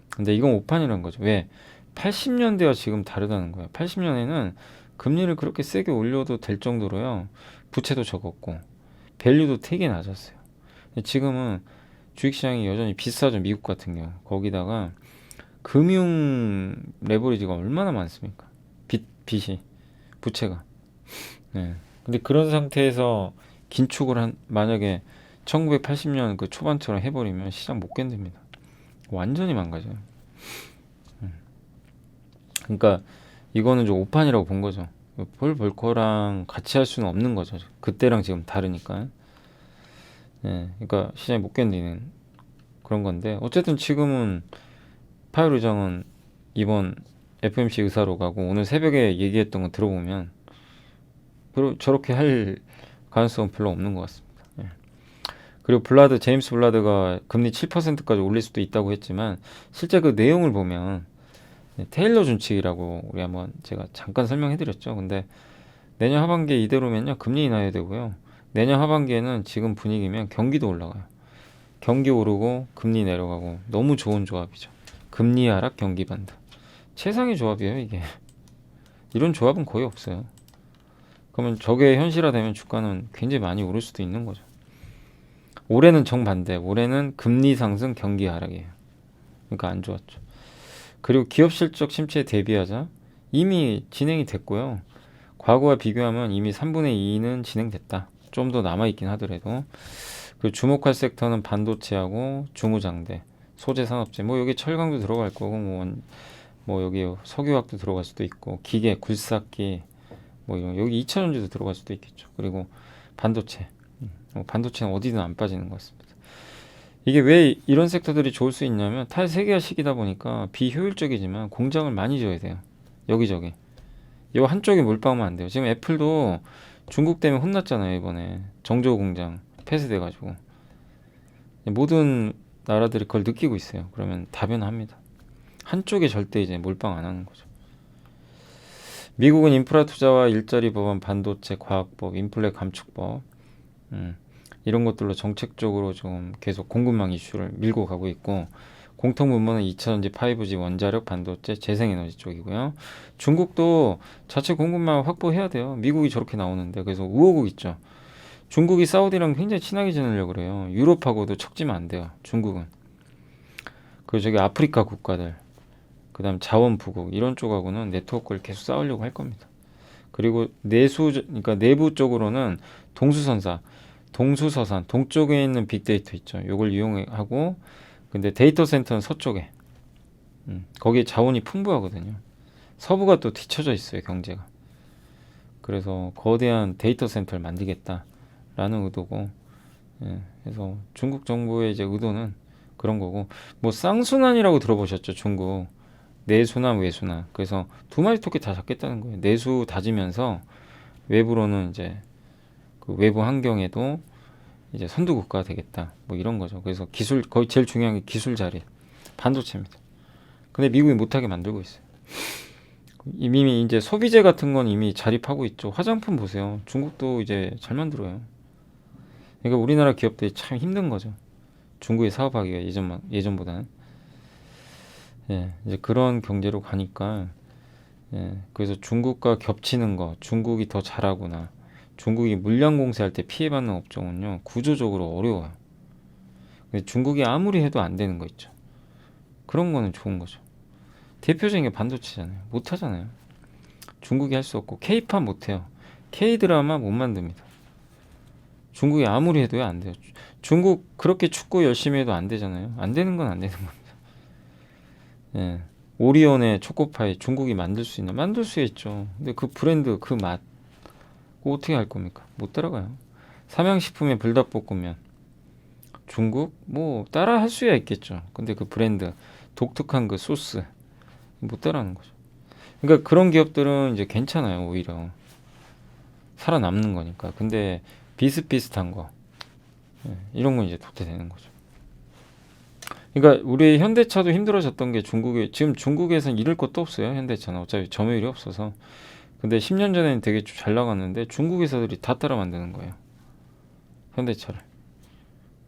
근데 이건 오판이라는 거죠. 왜? 80년대와 지금 다르다는 거예요. 80년에는 금리를 그렇게 세게 올려도 될 정도로요. 부채도 적었고 밸류도 되게 낮았어요. 지금은 주식시장이 여전히 비싸죠. 미국 같은 경우. 거기다가 금융 레버리지가 얼마나 많습니까? 빚이 부채가. 네. 근데 그런 상태에서 긴축을 만약에 1980년 그 초반처럼 해버리면 시장 못 견딥니다. 완전히 망가져요. 그러니까 이거는 좀 오판이라고 본 거죠. 폴 볼커랑 같이 할 수는 없는 거죠. 그때랑 지금 다르니까. 네. 그러니까 시장이 못 견디는 그런 건데 어쨌든 지금은 파월 의장은 이번 FOMC 의사로 가고 오늘 새벽에 얘기했던 거 들어보면 저렇게 할 가능성은 별로 없는 것 같습니다. 예. 그리고 제임스 블라드가 금리 7%까지 올릴 수도 있다고 했지만 실제 그 내용을 보면 테일러 준칙이라고 우리 한번 제가 잠깐 설명해드렸죠. 근데 내년 하반기에 이대로면요 금리 인하해야 되고요. 내년 하반기에는 지금 분위기면 경기도 올라가요. 경기 오르고 금리 내려가고 너무 좋은 조합이죠. 금리 하락 경기 반등. 최상의 조합이에요 이게. 이런 조합은 거의 없어요. 그러면 저게 현실화되면 주가는 굉장히 많이 오를 수도 있는 거죠. 올해는 정반대. 올해는 금리 상승 경기 하락이에요. 그러니까 안 좋았죠. 그리고 기업 실적 침체에 대비하자 이미 진행이 됐고요. 과거와 비교하면 이미 3분의 2는 진행됐다. 좀 더 남아있긴 하더라도. 그리고 주목할 섹터는 반도체하고 중후장대, 소재산업재. 뭐 여기 철강도 들어갈 거고 뭐 여기 석유화학도 들어갈 수도 있고 기계, 굴삭기 뭐 이런 여기 2차전지도 들어갈 수도 있겠죠. 그리고 반도체. 반도체는 어디든 안 빠지는 것 같습니다. 이게 왜 이런 섹터들이 좋을 수 있냐면 탈세계화 시기다 보니까 비효율적이지만 공장을 많이 지어야 돼요. 여기저기. 이 한쪽에 몰빵하면 안 돼요. 지금 애플도 중국 때문에 혼났잖아요. 이번에 정조 공장 폐쇄돼가지고 모든 나라들이 그걸 느끼고 있어요. 그러면 다변합니다. 한쪽에 절대 이제 몰빵 안 하는 거죠. 미국은 인프라 투자와 일자리 법안, 반도체, 과학법, 인플레 감축법 이런 것들로 정책적으로 좀 계속 공급망 이슈를 밀고 가고 있고 공통 분모는 2차전지, 5G, 원자력, 반도체, 재생에너지 쪽이고요. 중국도 자체 공급망 확보해야 돼요. 미국이 저렇게 나오는데 그래서 우호국 있죠. 중국이 사우디랑 굉장히 친하게 지내려고 그래요. 유럽하고도 척지면 안 돼요. 중국은. 그리고 저기 아프리카 국가들, 그 다음 자원 부국 이런 쪽하고는 네트워크를 계속 쌓으려고 할 겁니다. 그리고 그러니까 내부 쪽으로는 동수서산, 동쪽에 있는 빅데이터 있죠. 요걸 이용하고 근데 데이터 센터는 서쪽에. 거기에 자원이 풍부하거든요. 서부가 또 뒤쳐져 있어요, 경제가. 그래서 거대한 데이터 센터를 만들겠다라는 의도고, 그래서 중국 정부의 이제 의도는 그런 거고, 뭐 쌍순환이라고 들어보셨죠, 중국. 내수남, 외수남. 그래서 두 마리 토끼 다 잡겠다는 거예요. 내수 다지면서 외부로는 이제 그 외부 환경에도 이제 선두 국가가 되겠다. 뭐 이런 거죠. 그래서 거의 제일 중요한 게 기술 자리, 반도체입니다. 근데 미국이 못하게 만들고 있어요. 이미 이제 소비재 같은 건 이미 자립하고 있죠. 화장품 보세요. 중국도 이제 잘 만들어요. 그러니까 우리나라 기업들이 참 힘든 거죠. 중국에 사업하기가 예전보다는. 예, 이제 그런 경제로 가니까, 그래서 중국과 겹치는 거, 중국이 더 잘하구나. 중국이 물량 공세할 때 피해받는 업종은요, 구조적으로 어려워요. 근데 중국이 아무리 해도 안 되는 거 있죠. 그런 거는 좋은 거죠. 대표적인 게 반도체잖아요. 못 하잖아요. 중국이 할 수 없고, K-팝 못 해요. K-드라마 못 만듭니다. 중국이 아무리 해도요, 안 돼요. 중국 그렇게 축구 열심히 해도 안 되잖아요. 안 되는 건 안 되는 겁니다. 예. 오리온의 초코파이 중국이 만들 수 있나? 만들 수 있죠. 근데 그 브랜드 그 맛 그거 어떻게 할 겁니까? 못 따라가요. 삼양식품의 불닭볶음면 중국 뭐 따라 할 수야 있겠죠. 근데 그 브랜드 독특한 그 소스 못 따라하는 거죠. 그러니까 그런 기업들은 이제 괜찮아요. 오히려 살아남는 거니까. 근데 비슷비슷한 거 이런 건 이제 도태되는 거죠. 그러니까 우리 현대차도 힘들어졌던 게 중국에 지금 중국에선 잃을 것도 없어요. 현대차는 어차피 점유율이 없어서. 근데 10년 전에는 되게 잘 나갔는데 중국 회사들이 다 따라 만드는 거예요. 현대차를.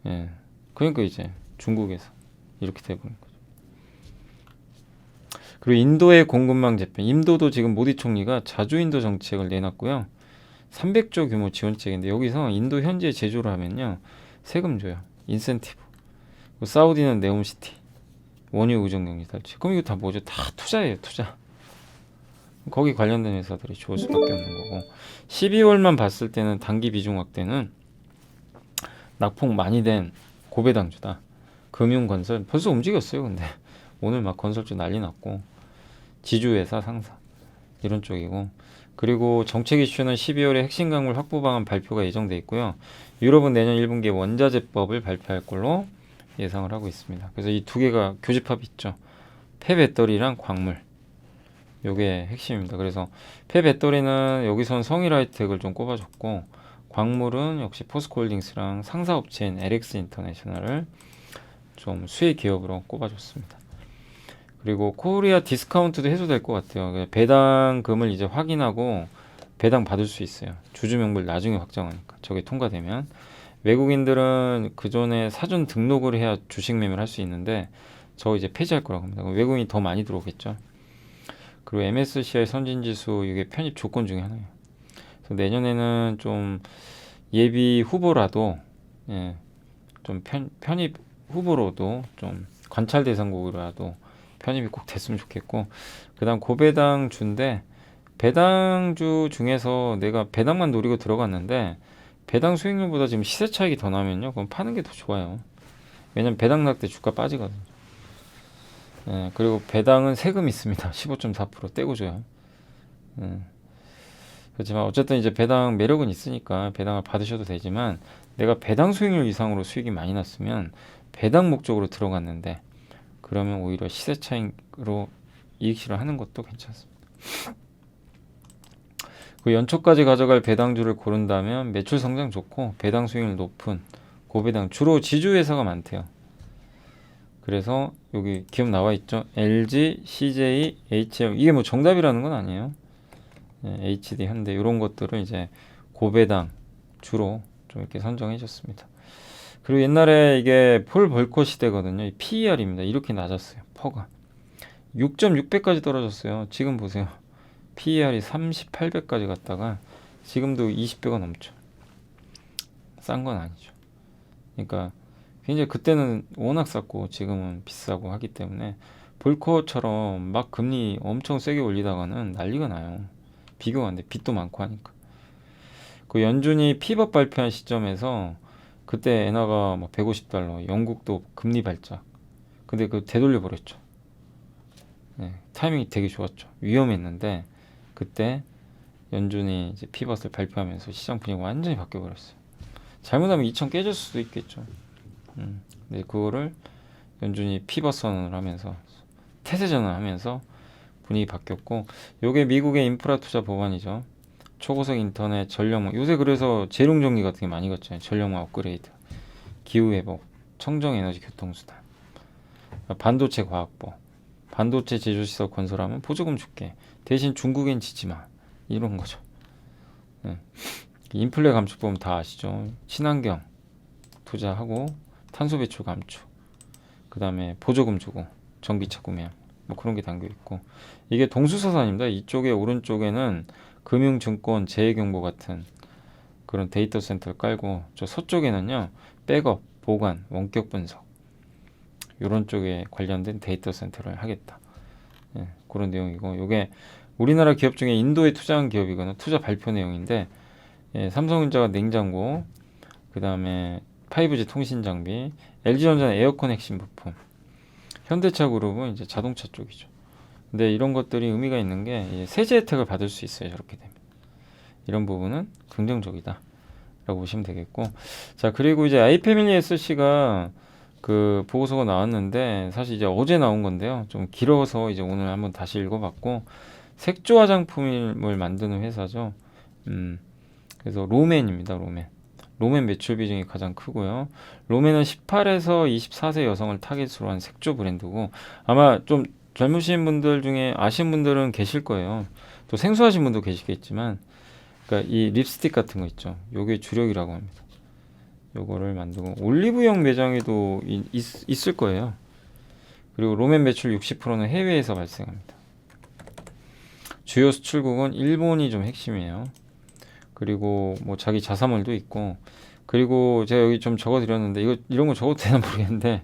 예. 그러니까 이제 중국에서 이렇게 돼버린 거죠. 그리고 인도의 공급망 재편. 인도도 지금 모디 총리가 자주인도 정책을 내놨고요. 300조 규모 지원책인데 여기서 인도 현지에 제조를 하면요. 세금 줘요. 인센티브. 사우디는 네옴시티. 원유 의존 경제 탈취. 그럼 이거 다 뭐죠? 다 투자예요. 투자. 거기 관련된 회사들이 좋을 수밖에 없는 거고 12월만 봤을 때는 단기 비중 확대는 낙폭 많이 된 고배당주다. 금융건설 벌써 움직였어요. 근데 오늘 막 건설주 난리 났고 지주회사 상사 이런 쪽이고 그리고 정책 이슈는 12월에 핵심 광물 확보 방안 발표가 예정돼 있고요. 유럽은 내년 1분기에 원자재법을 발표할 걸로 예상을 하고 있습니다. 그래서 이 두 개가 교집합이 있죠. 폐배터리랑 광물 요게 핵심입니다. 그래서 폐배터리는 여기선 성일하이텍을 좀 꼽아줬고 광물은 역시 포스코홀딩스랑 상사업체인 LX 인터내셔널을 좀 수혜 기업으로 꼽아줬습니다. 그리고 코리아 디스카운트도 해소될 것 같아요. 배당금을 이제 확인하고 배당 받을 수 있어요. 주주 명부를 나중에 확정하니까 저게 통과되면 외국인들은 그 전에 사전 등록을 해야 주식 매매를 할 수 있는데 저 이제 폐지할 거라고 합니다. 외국인이 더 많이 들어오겠죠. 그리고 MSCI 선진지수 이게 편입 조건 중에 하나예요. 그래서 내년에는 좀 예비 후보라도 좀 편입 후보로도 좀 관찰 대상국이라도 편입이 꼭 됐으면 좋겠고 그다음 고배당주인데 배당주 중에서 내가 배당만 노리고 들어갔는데 배당 수익률보다 지금 시세 차익이 더 나면요 그럼 파는 게 더 좋아요. 왜냐면 배당 날 때 주가 빠지거든요. 그리고 배당은 세금 있습니다. 15.4% 떼고 줘요. 그렇지만 어쨌든 이제 배당 매력은 있으니까 배당을 받으셔도 되지만 내가 배당 수익률 이상으로 수익이 많이 났으면 배당 목적으로 들어갔는데 그러면 오히려 시세 차익으로 이익 실현하는 것도 괜찮습니다. 그 연초까지 가져갈 배당주를 고른다면 매출 성장 좋고 배당 수익률 높은 고배당 주로 지주회사가 많대요. 그래서 여기 기업 나와 있죠. LG, CJ, HL 이게 뭐 정답이라는 건 아니에요. HD, 현대 이런 것들을 이제 고배당 주로 좀 이렇게 선정해 줬습니다. 그리고 옛날에 이게 폴 벌커 시대거든요. 이 PER입니다. 이렇게 낮았어요. 퍼가 6.6배까지 떨어졌어요. 지금 보세요. PER이 38배까지 갔다가 지금도 20배가 넘죠. 싼 건 아니죠. 그러니까 굉장히 그때는 워낙 쌌고 지금은 비싸고 하기 때문에 볼커처럼 막 금리 엄청 세게 올리다가는 난리가 나요. 비교가 안 돼. 빚도 많고 하니까. 그 연준이 피벗 발표한 시점에서 그때 엔화가 막 150달러, 영국도 금리 발작. 근데 그 되돌려 버렸죠. 타이밍이 되게 좋았죠. 위험했는데 그때 연준이 이제 피벗을 발표하면서 시장 분위기가 완전히 바뀌어 버렸어요. 잘못하면 2천 깨질 수도 있겠죠. 근데 그거를 연준이 피벗 선언을 하면서 태세 전환하면서 분위기 바뀌었고 요게 미국의 인프라 투자 법안이죠. 초고속 인터넷, 전력망 요새 그래서 재룡정리 같은 게 많이 갔잖아요. 전력망 업그레이드, 기후회복, 청정에너지 교통수단, 반도체 과학법, 반도체 제조시설 건설하면 보조금 줄게 대신 중국엔 지지마 이런 거죠. 인플레 감축법 다 아시죠. 친환경 투자하고 탄소 배출 감축 그 다음에 보조금 주고 전기차 구매 뭐 그런 게 담겨 있고 이게 동수서산입니다. 이쪽에 오른쪽에는 금융증권 재해경보 같은 그런 데이터 센터를 깔고 저 서쪽에는요 백업 보관 원격 분석 이런 쪽에 관련된 데이터 센터를 하겠다. 그런 내용이고 이게 우리나라 기업 중에 인도에 투자한 기업이거나 투자 발표 내용인데 삼성전자가 냉장고 그 다음에 5G 통신 장비, LG전자는 에어컨 핵심 부품, 현대차 그룹은 이제 자동차 쪽이죠. 근데 이런 것들이 의미가 있는 게 이제 세제 혜택을 받을 수 있어요. 저렇게 되면. 이런 부분은 긍정적이다 라고 보시면 되겠고, 자 그리고 이제 아이패밀리 SC가 그 보고서가 나왔는데 사실 이제 어제 나온 건데요. 좀 길어서 이제 오늘 한번 다시 읽어봤고, 색조 화장품을 만드는 회사죠. 그래서 롬앤입니다. 롬앤 매출 비중이 가장 크고요. 롬앤은 18에서 24세 여성을 타겟으로 한 색조 브랜드고, 아마 좀 젊으신 분들 중에 아시는 분들은 계실 거예요. 또 생소하신 분도 계시겠지만, 그러니까 이 립스틱 같은 거 있죠. 요게 주력이라고 합니다. 요거를 만들고 올리브영 매장에도 있을 거예요. 그리고 롬앤 매출 60%는 해외에서 발생합니다. 주요 수출국은 일본이 좀 핵심이에요. 그리고 뭐 자기 자사몰도 있고, 그리고 제가 여기 좀 적어드렸는데 이런 거 적어도 되나 모르겠는데,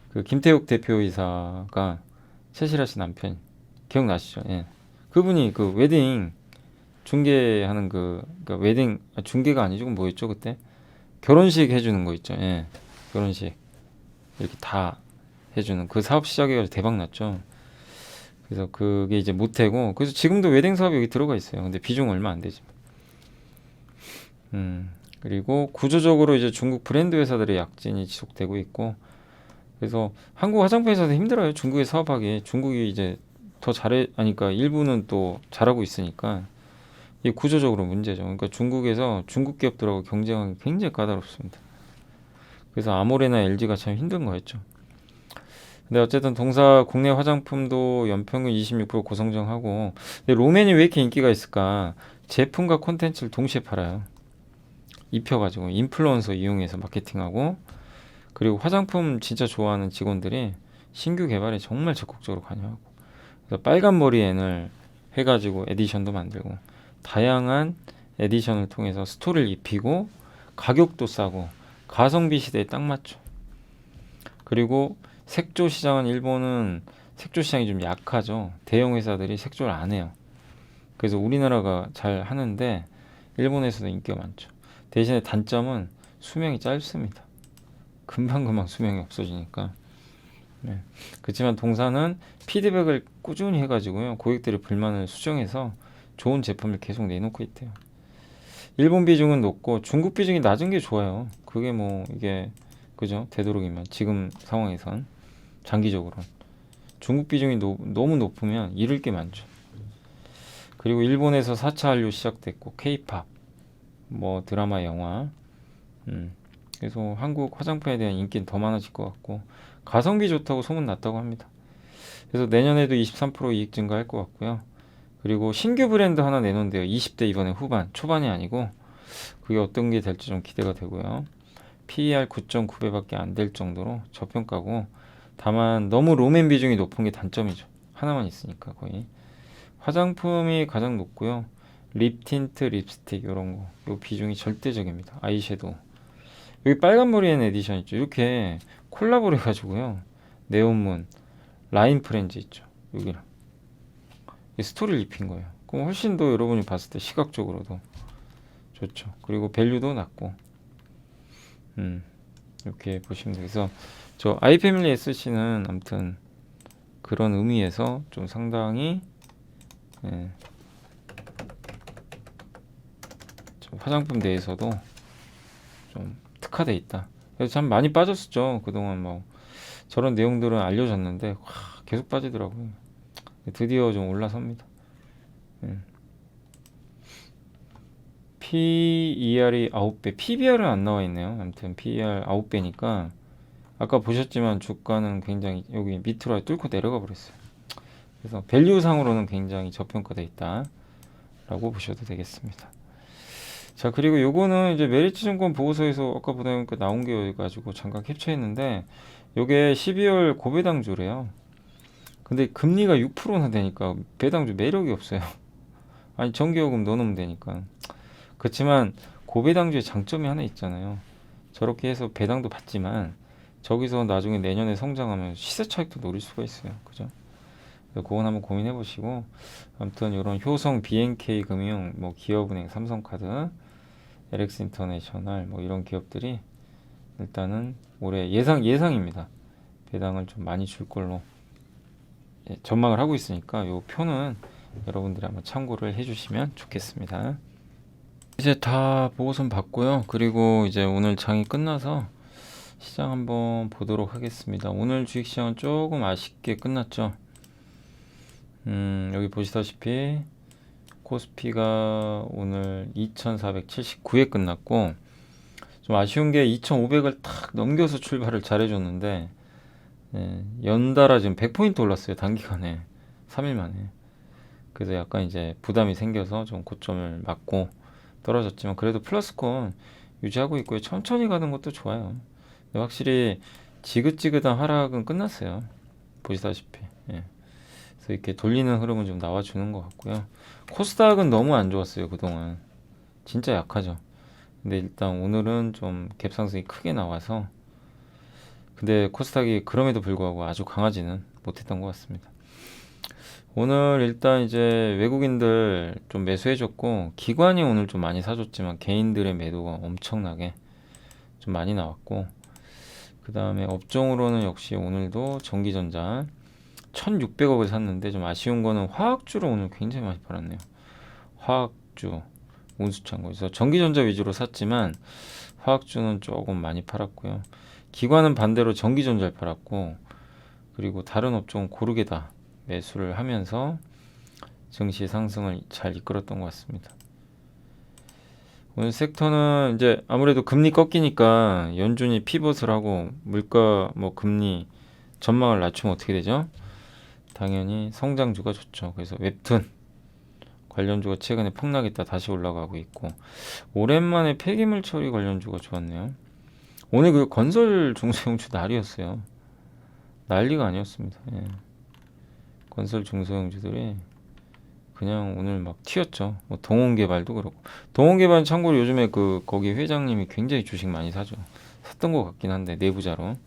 그 김태욱 대표이사가 최실아 씨 남편 기억나시죠? 예. 그분이 그 웨딩 중개하는 그러니까 웨딩 중개가 아니죠. 뭐였죠 그때? 결혼식 해주는 거 있죠. 예. 결혼식 이렇게 다 해주는 그 사업 시작해가지고 대박 났죠. 그래서 그게 이제 모태고, 그래서 지금도 웨딩 사업이 여기 들어가 있어요. 근데 비중 얼마 안 되지. 그리고 구조적으로 이제 중국 브랜드 회사들의 약진이 지속되고 있고, 그래서 한국 화장품 회사도 힘들어요. 중국에 사업하기. 중국이 이제 더 잘해 하니까 일부는 또 잘하고 있으니까 이게 구조적으로 문제죠. 그러니까 중국에서 중국 기업들하고 경쟁하기 굉장히 까다롭습니다. 그래서 아모레나 LG가 참 힘든 거였죠. 근데 어쨌든 동사 국내 화장품도 연평균 26% 고성장하고, 근데 롬앤이 왜 이렇게 인기가 있을까? 제품과 콘텐츠를 동시에 팔아요. 입혀가지고 인플루언서 이용해서 마케팅하고, 그리고 화장품 진짜 좋아하는 직원들이 신규 개발에 정말 적극적으로 관여하고, 그래서 빨간 머리 앤을 해가지고 에디션도 만들고, 다양한 에디션을 통해서 스토리를 입히고, 가격도 싸고 가성비 시대에 딱 맞죠. 그리고 색조 시장은, 일본은 색조 시장이 좀 약하죠. 대형 회사들이 색조를 안 해요. 그래서 우리나라가 잘 하는데 일본에서도 인기가 많죠. 대신에 단점은 수명이 짧습니다. 금방금방 수명이 없어지니까. 네. 그렇지만 동사는 피드백을 꾸준히 해가지고요, 고객들의 불만을 수정해서 좋은 제품을 계속 내놓고 있대요. 일본 비중은 높고 중국 비중이 낮은 게 좋아요. 그게 뭐 이게 그죠? 되도록이면 지금 상황에선 장기적으로 중국 비중이 너무 높으면 잃을 게 많죠. 그리고 일본에서 4차 한류 시작됐고, K-팝, 뭐 드라마, 영화, 그래서 한국 화장품에 대한 인기는 더 많아질 것 같고, 가성비 좋다고 소문 났다고 합니다. 그래서 내년에도 23% 이익 증가할 것 같고요. 그리고 신규 브랜드 하나 내놓은대요. 20대 이번에 후반, 초반이 아니고. 그게 어떤 게 될지 좀 기대가 되고요. PER 9.9배밖에 안 될 정도로 저평가고, 다만 너무 롬앤 비중이 높은 게 단점이죠. 하나만 있으니까 거의. 화장품이 가장 높고요. 립 틴트, 립스틱 이런 거, 요 비중이 절대적입니다. 아이섀도우. 여기 빨간 머리엔 에디션 있죠. 이렇게 콜라보를 해가지고요. 네온문, 라인 프렌즈 있죠. 여기랑 스토리를 입힌 거예요. 그럼 훨씬 더 여러분이 봤을 때 시각적으로도 좋죠. 그리고 밸류도 낮고, 이렇게 보시면 돼요. 그래서 저 아이패밀리 SC는 아무튼 그런 의미에서 좀 상당히, 예, 좀 화장품 내에서도 좀 특화돼 있다. 그래서 참 많이 빠졌었죠. 그동안 뭐 저런 내용들은 알려졌는데 계속 빠지더라고요. 드디어 좀 올라섭니다. PER이 9배, PBR은 안 나와 있네요. 아무튼 PER 9배니까 아까 보셨지만 주가는 굉장히 여기 밑으로 뚫고 내려가 버렸어요. 그래서 밸류상으로는 굉장히 저평가돼 있다 라고 보셔도 되겠습니다. 자, 그리고 요거는 이제 메리츠증권 보고서에서 아까 보다 보니까 나온 게 가지고 잠깐 캡처했는데, 요게 12월 고배당주래요. 근데 금리가 6%나 되니까 배당주 매력이 없어요. 아니, 정기요금 넣어놓으면 되니까. 그렇지만 고배당주의 장점이 하나 있잖아요. 저렇게 해서 배당도 받지만 저기서 나중에 내년에 성장하면 시세 차익도 노릴 수가 있어요. 그죠? 그래서 그건 한번 고민해 보시고, 아무튼 이런 효성, BNK 금융, 뭐 기업은행, 삼성카드, LX 인터내셔널, 뭐 이런 기업들이 일단은 올해 예상입니다. 배당을 좀 많이 줄 걸로 전망을 하고 있으니까 요 표는 여러분들이 한번 참고를 해주시면 좋겠습니다. 이제 다 보고선 봤고요. 그리고 이제 오늘 장이 끝나서 시장 한번 보도록 하겠습니다. 오늘 주식시장은 조금 아쉽게 끝났죠. 여기 보시다시피 코스피가 오늘 2479에 끝났고, 좀 아쉬운 게 2500을 탁 넘겨서 출발을 잘해줬는데, 연달아 지금 100포인트 올랐어요. 단기간에 3일 만에. 그래서 약간 이제 부담이 생겨서 좀 고점을 맞고 떨어졌지만, 그래도 플러스권 유지하고 있고요. 천천히 가는 것도 좋아요. 근데 확실히 지긋지긋한 하락은 끝났어요. 보시다시피. 그래서 이렇게 돌리는 흐름은 좀 나와주는 것 같고요. 코스닥은 너무 안 좋았어요. 그동안 진짜 약하죠. 근데 일단 오늘은 좀 갭상승이 크게 나와서, 근데 코스닥이 그럼에도 불구하고 아주 강하지는 못했던 것 같습니다. 오늘 일단 이제 외국인들 좀 매수해줬고, 기관이 오늘 좀 많이 사줬지만 개인들의 매도가 엄청나게 좀 많이 나왔고, 그 다음에 업종으로는 역시 오늘도 전기전자 1600억을 샀는데, 좀 아쉬운 거는 화학주로 오늘 굉장히 많이 팔았네요. 화학주, 온수창고. 그래서 전기전자 위주로 샀지만 화학주는 조금 많이 팔았고요. 기관은 반대로 전기전자를 팔았고, 그리고 다른 업종은 고르게 다 매수를 하면서 증시 상승을 잘 이끌었던 것 같습니다. 오늘 섹터는 이제 아무래도 금리 꺾이니까 연준이 피벗을 하고 물가 뭐 금리 전망을 낮추면 어떻게 되죠? 당연히 성장주가 좋죠. 그래서 웹툰 관련주가 최근에 폭락했다 다시 올라가고 있고, 오랜만에 폐기물 처리 관련주가 좋았네요. 오늘 그 건설 중소형주 날이었어요. 난리가 아니었습니다. 건설 중소형주들이 그냥 오늘 막 튀었죠. 뭐 동원개발도 그렇고, 동원개발 참고로 요즘에 그 거기 회장님이 굉장히 주식 많이 사죠. 샀던 것 같긴 한데 내부자로.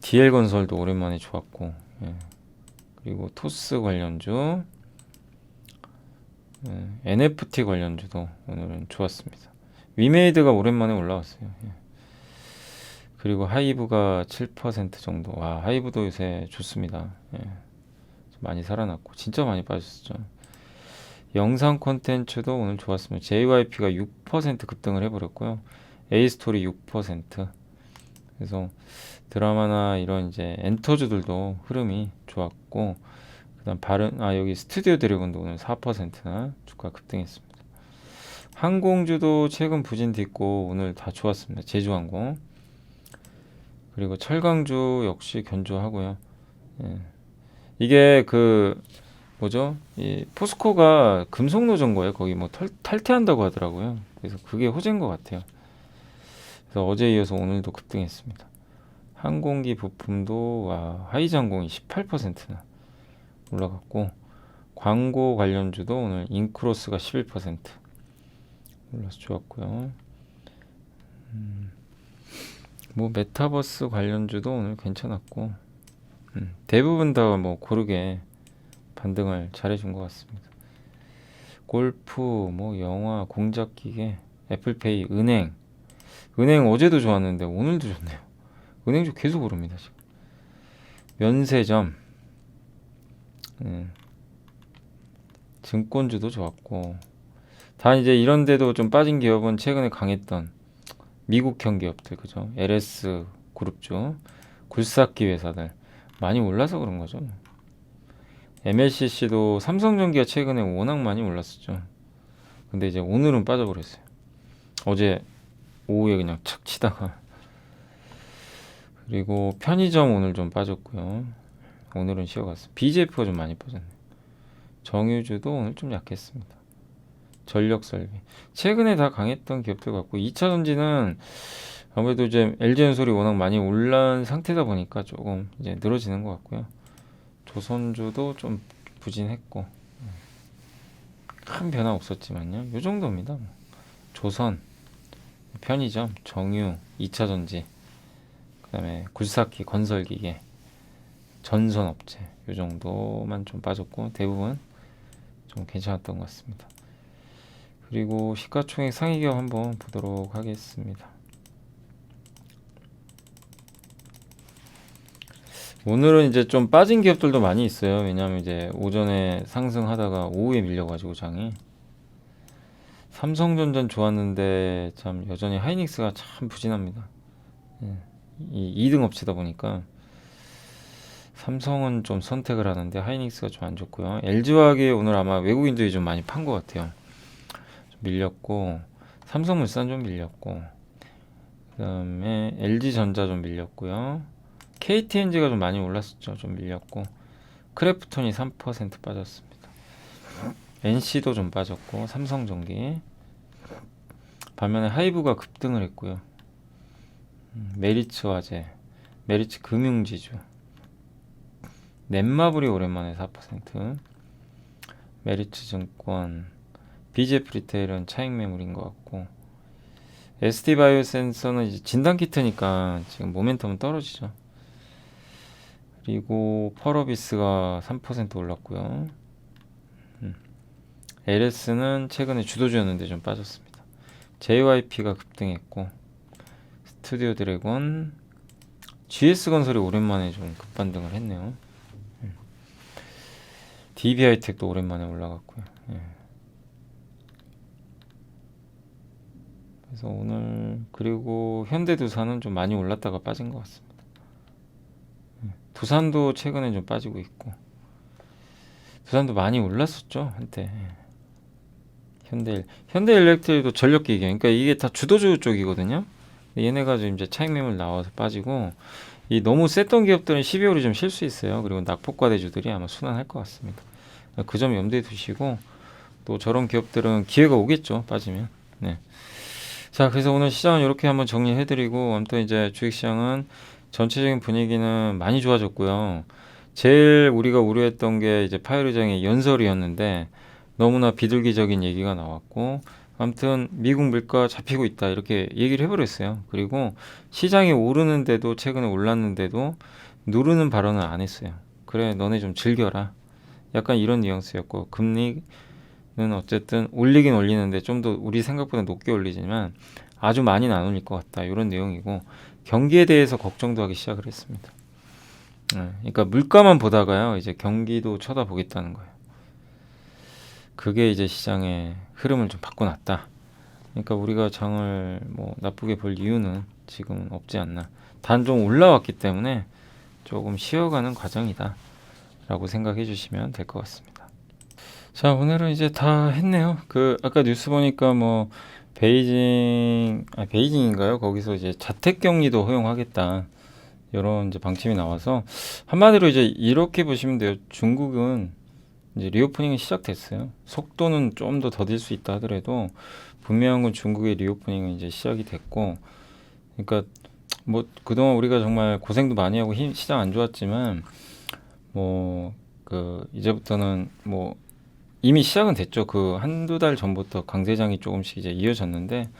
DL건설도 오랜만에 좋았고, 그리고 토스 관련주, NFT 관련주도 오늘은 좋았습니다. 위메이드가 오랜만에 올라왔어요. 그리고 하이브가 7% 정도. 와, 하이브도 요새 좋습니다. 많이 살아났고 진짜 많이 빠졌죠. 영상 콘텐츠도 오늘 좋았습니다. JYP가 6% 급등을 해버렸고요. A스토리 6%. 그래서 드라마나 이런 이제 엔터주들도 흐름이 좋았고, 그다음 여기 스튜디오 드래곤도 오늘 4%나 주가 급등했습니다. 항공주도 최근 부진 딛고 오늘 다 좋았습니다. 제주항공. 그리고 철강주 역시 견조하고요. 이게 그 뭐죠? 이 포스코가 금속노조인 거예요. 거기 뭐 탈퇴한다고 하더라고요. 그래서 그게 호재인 것 같아요. 그래서 어제 이어서 오늘도 급등했습니다. 항공기 부품도 하이장공이 18%나 올라갔고, 광고 관련주도 오늘 인크로스가 11% 올라서 좋았고요. 뭐 메타버스 관련주도 오늘 괜찮았고, 대부분 다 뭐 고르게 반등을 잘해준 것 같습니다. 골프, 뭐 영화, 공작기계, 애플페이, 은행 어제도 좋았는데 오늘도 좋네요. 은행주 계속 오릅니다 지금. 면세점, 증권주도 좋았고, 다 이제 이런데도 좀 빠진 기업은 최근에 강했던 미국형 기업들, 그죠? LS 그룹주, 굴삭기 회사들 많이 올라서 그런 거죠. MLCC도 삼성전기가 최근에 워낙 많이 올랐었죠. 근데 이제 오늘은 빠져버렸어요. 어제 오후에 그냥 착 치다가. 그리고 편의점 오늘 좀 빠졌고요. 오늘은 쉬어갔어요. BJF가 좀 많이 빠졌네요. 정유주도 오늘 좀 약했습니다. 전력설비 최근에 다 강했던 기업들 같고, 2차전지는 아무래도 이제 LG전설이 워낙 많이 올라온 상태다 보니까 조금 이제 늘어지는 것 같고요. 조선주도 좀 부진했고, 큰 변화 없었지만요. 요 정도입니다. 조선, 편의점, 정유, 2차전지, 그 다음에 굴삭기, 건설기계, 전선업체 요 정도만 좀 빠졌고, 대부분 좀 괜찮았던 것 같습니다. 그리고 시가총액 상위기업 한번 보도록 하겠습니다. 오늘은 이제 좀 빠진 기업들도 많이 있어요. 왜냐하면 이제 오전에 상승하다가 오후에 밀려가지고 장이. 삼성전자는 좋았는데 참 여전히 하이닉스가 참 부진합니다. 예. 이 2등 업체다 보니까 삼성은 좀 선택을 하는데 하이닉스가 좀 안 좋고요. LG화학이 오늘 아마 외국인들이 좀 많이 판 것 같아요. 좀 밀렸고 삼성물산 좀 밀렸고 그다음에 LG전자 좀 밀렸고요. KTNG가 좀 많이 올랐었죠. 좀 밀렸고 크래프톤이 3% 빠졌습니다. NC도 좀 빠졌고 삼성전기 반면에 하이브가 급등을 했고요. 메리츠화재, 메리츠금융지주, 넷마블이 오랜만에 4%, 메리츠증권, BGF 리테일은 차익 매물인 것 같고 SD바이오센서는 이제 진단키트니까 지금 모멘텀은 떨어지죠. 그리고 펄어비스가 3% 올랐고요. LS는 최근에 주도주였는데 좀 빠졌습니다. JYP가 급등했고 스튜디오 드래곤, GS건설이 오랜만에 좀 급반등을 했네요. DB하이텍도 오랜만에 올라갔고요. 그래서 오늘 그리고 현대두산은 좀 많이 올랐다가 빠진 것 같습니다. 두산도 최근에 좀 빠지고 있고 두산도 많이 올랐었죠 한때. 현대일렉트릭도 전력기계, 그러니까 이게 다 주도주 쪽이거든요. 얘네가 좀 이제 차익 매물 나와서 빠지고 이 너무 셌던 기업들은 12월이 좀 쉴 수 있어요. 그리고 낙폭과대주들이 아마 순환할 것 같습니다. 그 점 염두에 두시고 또 저런 기업들은 기회가 오겠죠 빠지면. 네. 자, 그래서 오늘 시장은 이렇게 한번 정리해드리고 아무튼 이제 주식시장은 전체적인 분위기는 많이 좋아졌고요. 제일 우리가 우려했던 게 이제 파월 의장의 연설이었는데 너무나 비둘기적인 얘기가 나왔고 아무튼 미국 물가 잡히고 있다 이렇게 얘기를 해버렸어요. 그리고 시장이 오르는데도 최근에 올랐는데도 누르는 발언을 안 했어요. 그래 너네 좀 즐겨라. 약간 이런 뉘앙스였고 금리는 어쨌든 올리긴 올리는데 좀 더 우리 생각보다 높게 올리지만 아주 많이는 안 올릴 것 같다 이런 내용이고 경기에 대해서 걱정도 하기 시작을 했습니다. 그러니까 물가만 보다가요 이제 경기도 쳐다보겠다는 거예요. 그게 이제 시장의 흐름을 좀 바꿔놨다. 그러니까 우리가 장을 뭐 나쁘게 볼 이유는 지금은 없지 않나. 단 좀 올라왔기 때문에 조금 쉬어가는 과정이다 라고 생각해 주시면 될 것 같습니다. 자, 오늘은 이제 다 했네요. 그 아까 뉴스 보니까 뭐 베이징인가요? 거기서 이제 자택 격리도 허용하겠다. 이런 이제 방침이 나와서 한마디로 이제 이렇게 보시면 돼요. 중국은 이제 리오프닝이 시작됐어요. 속도는 좀 더 더딜 수 있다 하더라도 분명한 건 중국의 리오프닝은 이제 시작이 됐고, 그러니까 뭐 그동안 우리가 정말 고생도 많이 하고 시장 안 좋았지만 뭐 그 이제부터는 뭐 이미 시작은 됐죠. 그 한두 달 전부터 강세장이 조금씩 이제 이어졌는데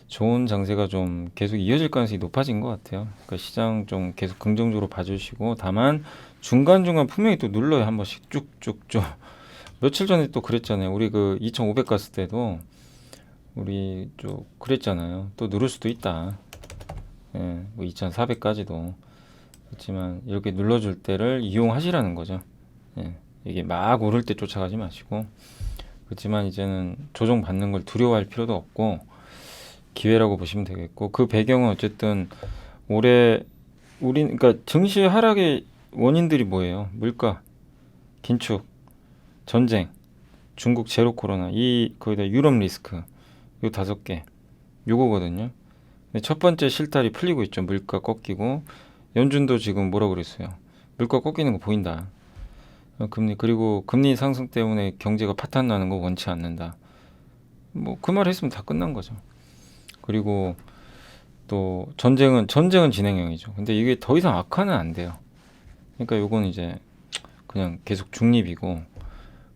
좋은 장세가 좀 계속 이어질 가능성이 높아진 것 같아요. 그러니까 시장 좀 계속 긍정적으로 봐주시고 다만 중간중간 분명히 또 눌러요. 한 번씩 쭉쭉쭉. 며칠 전에 또 그랬잖아요. 우리 그 2500 갔을 때도 우리 좀 그랬잖아요. 또 누를 수도 있다. 예, 뭐 2400까지도. 그렇지만 이렇게 눌러줄 때를 이용하시라는 거죠. 예, 이게 막 오를 때 쫓아가지 마시고. 그렇지만 이제는 조정받는 걸 두려워할 필요도 없고 기회라고 보시면 되겠고 그 배경은 어쨌든 올해 그러니까 증시 하락의 원인들이 뭐예요? 물가, 긴축, 전쟁, 중국 제로 코로나, 거기다 유럽 리스크 요 5개 요거거든요. 근데 첫 번째 실타리 풀리고 있죠. 물가 꺾이고 연준도 지금 뭐라 그랬어요? 물가 꺾이는 거 보인다. 그리고 금리 상승 때문에 경제가 파탄 나는 거 원치 않는다. 뭐 그 말 했으면 다 끝난 거죠. 그리고 또 전쟁은 진행형이죠. 근데 이게 더 이상 악화는 안 돼요. 그러니까 요건 이제 그냥 계속 중립이고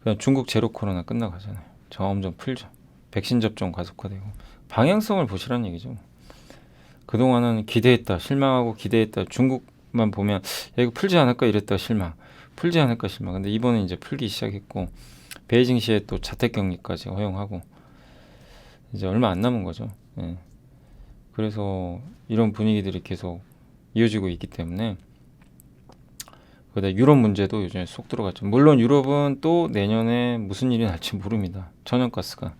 그냥 중국 제로 코로나 끝나가잖아요. 점점 풀죠. 백신 접종 가속화되고 방향성을 보시라는 얘기죠. 그동안은 기대했다 실망하고 기대했다 중국만 보면 야, 이거 풀지 않을까 이랬다가 풀지 않을까 실망. 근데 이번에 이제 풀기 시작했고 베이징시에 또 자택격리까지 허용하고 이제 얼마 안 남은 거죠. 예. 그래서 이런 분위기들이 계속 이어지고 있기 때문에 거기다 유럽 문제도 요즘에 쏙 들어갔죠. 물론 유럽은 또 내년에 무슨 일이 날지 모릅니다. 천연가스가.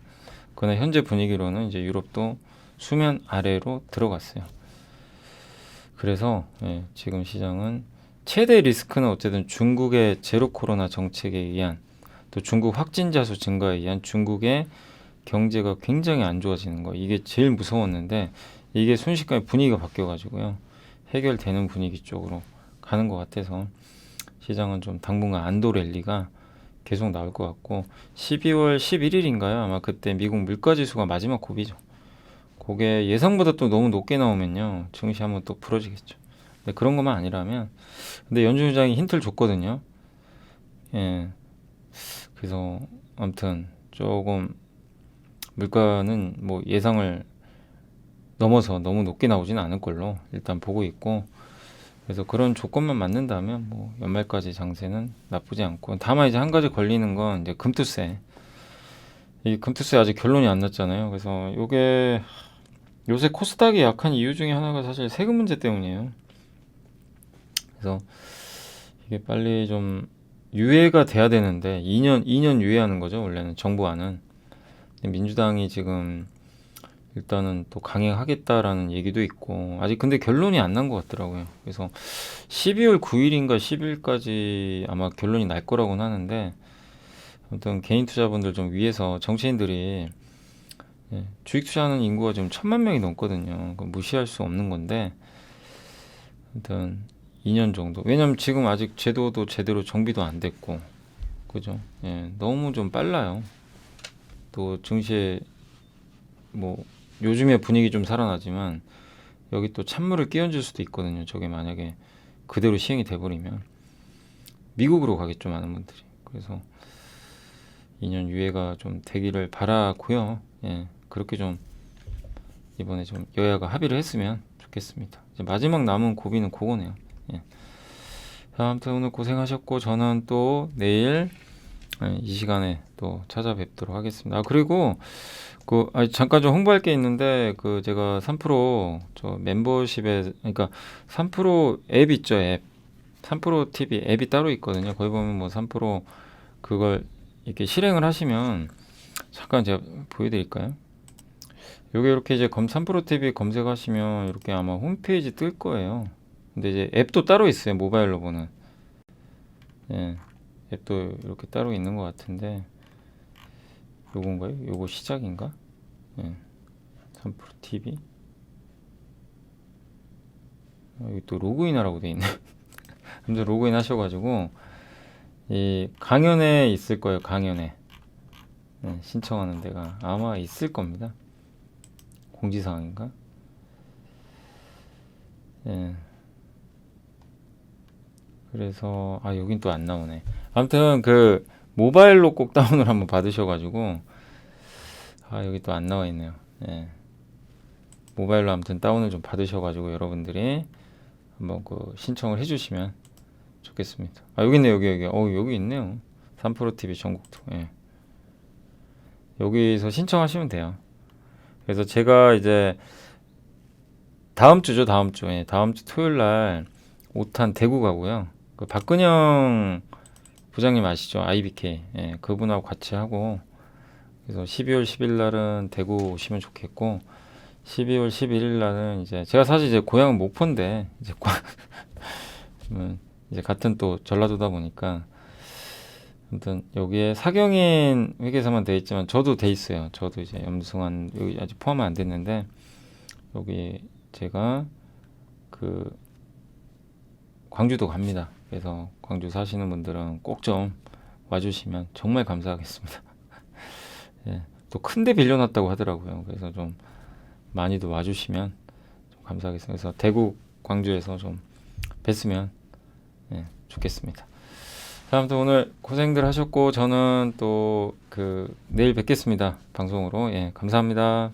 그러나 현재 분위기로는 이제 유럽도 수면 아래로 들어갔어요. 그래서 지금 시장은 최대 리스크는 어쨌든 중국의 제로 코로나 정책에 의한 또 중국 확진자 수 증가에 의한 중국의 경제가 굉장히 안 좋아지는 거, 이게 제일 무서웠는데 이게 순식간에 분위기가 바뀌어가지고요, 해결되는 분위기 쪽으로 가는 것 같아서 시장은 좀 당분간 안도 랠리가 계속 나올 것 같고, 12월 11일인가요? 아마 그때 미국 물가지수가 마지막 고비죠. 그게 예상보다 또 너무 높게 나오면요, 증시 한번 또 부러지겠죠. 근데 그런 것만 아니라면, 근데 연준 의장이 힌트를 줬거든요. 예. 그래서 아무튼 조금 물가는 뭐 예상을 넘어서 너무 높게 나오지는 않을 걸로 일단 보고 있고, 그래서 그런 조건만 맞는다면 뭐 연말까지 장세는 나쁘지 않고, 다만 이제 한 가지 걸리는 건 이제 금투세. 이 금투세 아직 결론이 안 났잖아요. 그래서 요게 요새 코스닥이 약한 이유 중에 하나가 사실 세금 문제 때문이에요. 그래서 이게 빨리 좀 유예가 돼야 되는데 2년 유예하는 거죠. 원래는 정부안은. 민주당이 지금 일단은 또 강행하겠다라는 얘기도 있고, 아직 근데 결론이 안 난 것 같더라고요. 그래서 12월 9일인가 10일까지 아마 결론이 날 거라고는 하는데, 아무튼 개인 투자분들 좀 위해서 정치인들이 주식 투자하는 인구가 지금 1,000만 명이 넘거든요. 무시할 수 없는 건데, 아무튼 2년 정도. 왜냐면 지금 아직 제도도 제대로 정비도 안 됐고, 그죠? 너무 좀 빨라요. 또 증시에 뭐 요즘에 분위기 좀 살아나지만 여기 또 찬물을 끼얹을 수도 있거든요. 저게 만약에 그대로 시행이 돼버리면 미국으로 가겠죠, 많은 분들이. 그래서 2년 유예가 좀 되기를 바라고요. 그렇게 좀 이번에 좀 여야가 합의를 했으면 좋겠습니다. 이제 마지막 남은 고비는 그거네요. 아무튼 오늘 고생하셨고, 저는 또 내일 이 시간에 또 찾아뵙도록 하겠습니다. 그리고 잠깐 좀 홍보할 게 있는데, 제가 3프로 저 멤버십에, 그러니까 3프로 앱 있죠, 앱. 3프로 TV 앱이 따로 있거든요. 거기 보면 뭐 3프로 그걸 이렇게 실행을 하시면, 잠깐 제가 보여드릴까요? 요게 이렇게 이제 3프로 TV 검색하시면 이렇게 아마 홈페이지 뜰 거예요. 근데 이제 앱도 따로 있어요, 모바일로 보는. 앱도 이렇게 따로 있는 것 같은데, 요건가요? 요거 시작인가? 3프로 TV. 여기 또 로그인하라고 돼 있네. 먼저 로그인 하셔가지고 이 강연에 있을 거예요. 강연에 신청하는 데가 아마 있을 겁니다. 공지사항인가? 그래서 여긴 또 안 나오네. 아무튼 모바일로 꼭 다운을 한번 받으셔가지고, 여기 또 안 나와 있네요. 모바일로 아무튼 다운을 좀 받으셔가지고 여러분들이 한번 신청을 해주시면 좋겠습니다. 여기 있네, 여기 있네요. 3프로 TV 전국투. 여기서 신청하시면 돼요. 그래서 제가 이제 다음 주죠, 다음 주 토요일 날 5탄 대구 가고요. 박근영 부장님 아시죠? IBK. 그분하고 같이 하고, 그래서 12월 10일 날은 대구 오시면 좋겠고, 12월 11일 날은 제가 사실 이제 고향은 목포인데, 이제 같은 또 전라도다 보니까, 아무튼 여기에 사경인 회계사만 돼 있지만 저도 돼 있어요. 저도 이제 염승환 여기 아직 포함은 안 됐는데, 여기 제가 광주도 갑니다. 그래서 광주 사시는 분들은 꼭 좀 와주시면 정말 감사하겠습니다. 또 큰데 빌려놨다고 하더라고요. 그래서 좀 많이도 와주시면 좀 감사하겠습니다. 그래서 대구, 광주에서 좀 뵀으면 좋겠습니다. 아무튼 오늘 고생들 하셨고, 저는 또 내일 뵙겠습니다. 방송으로. 감사합니다.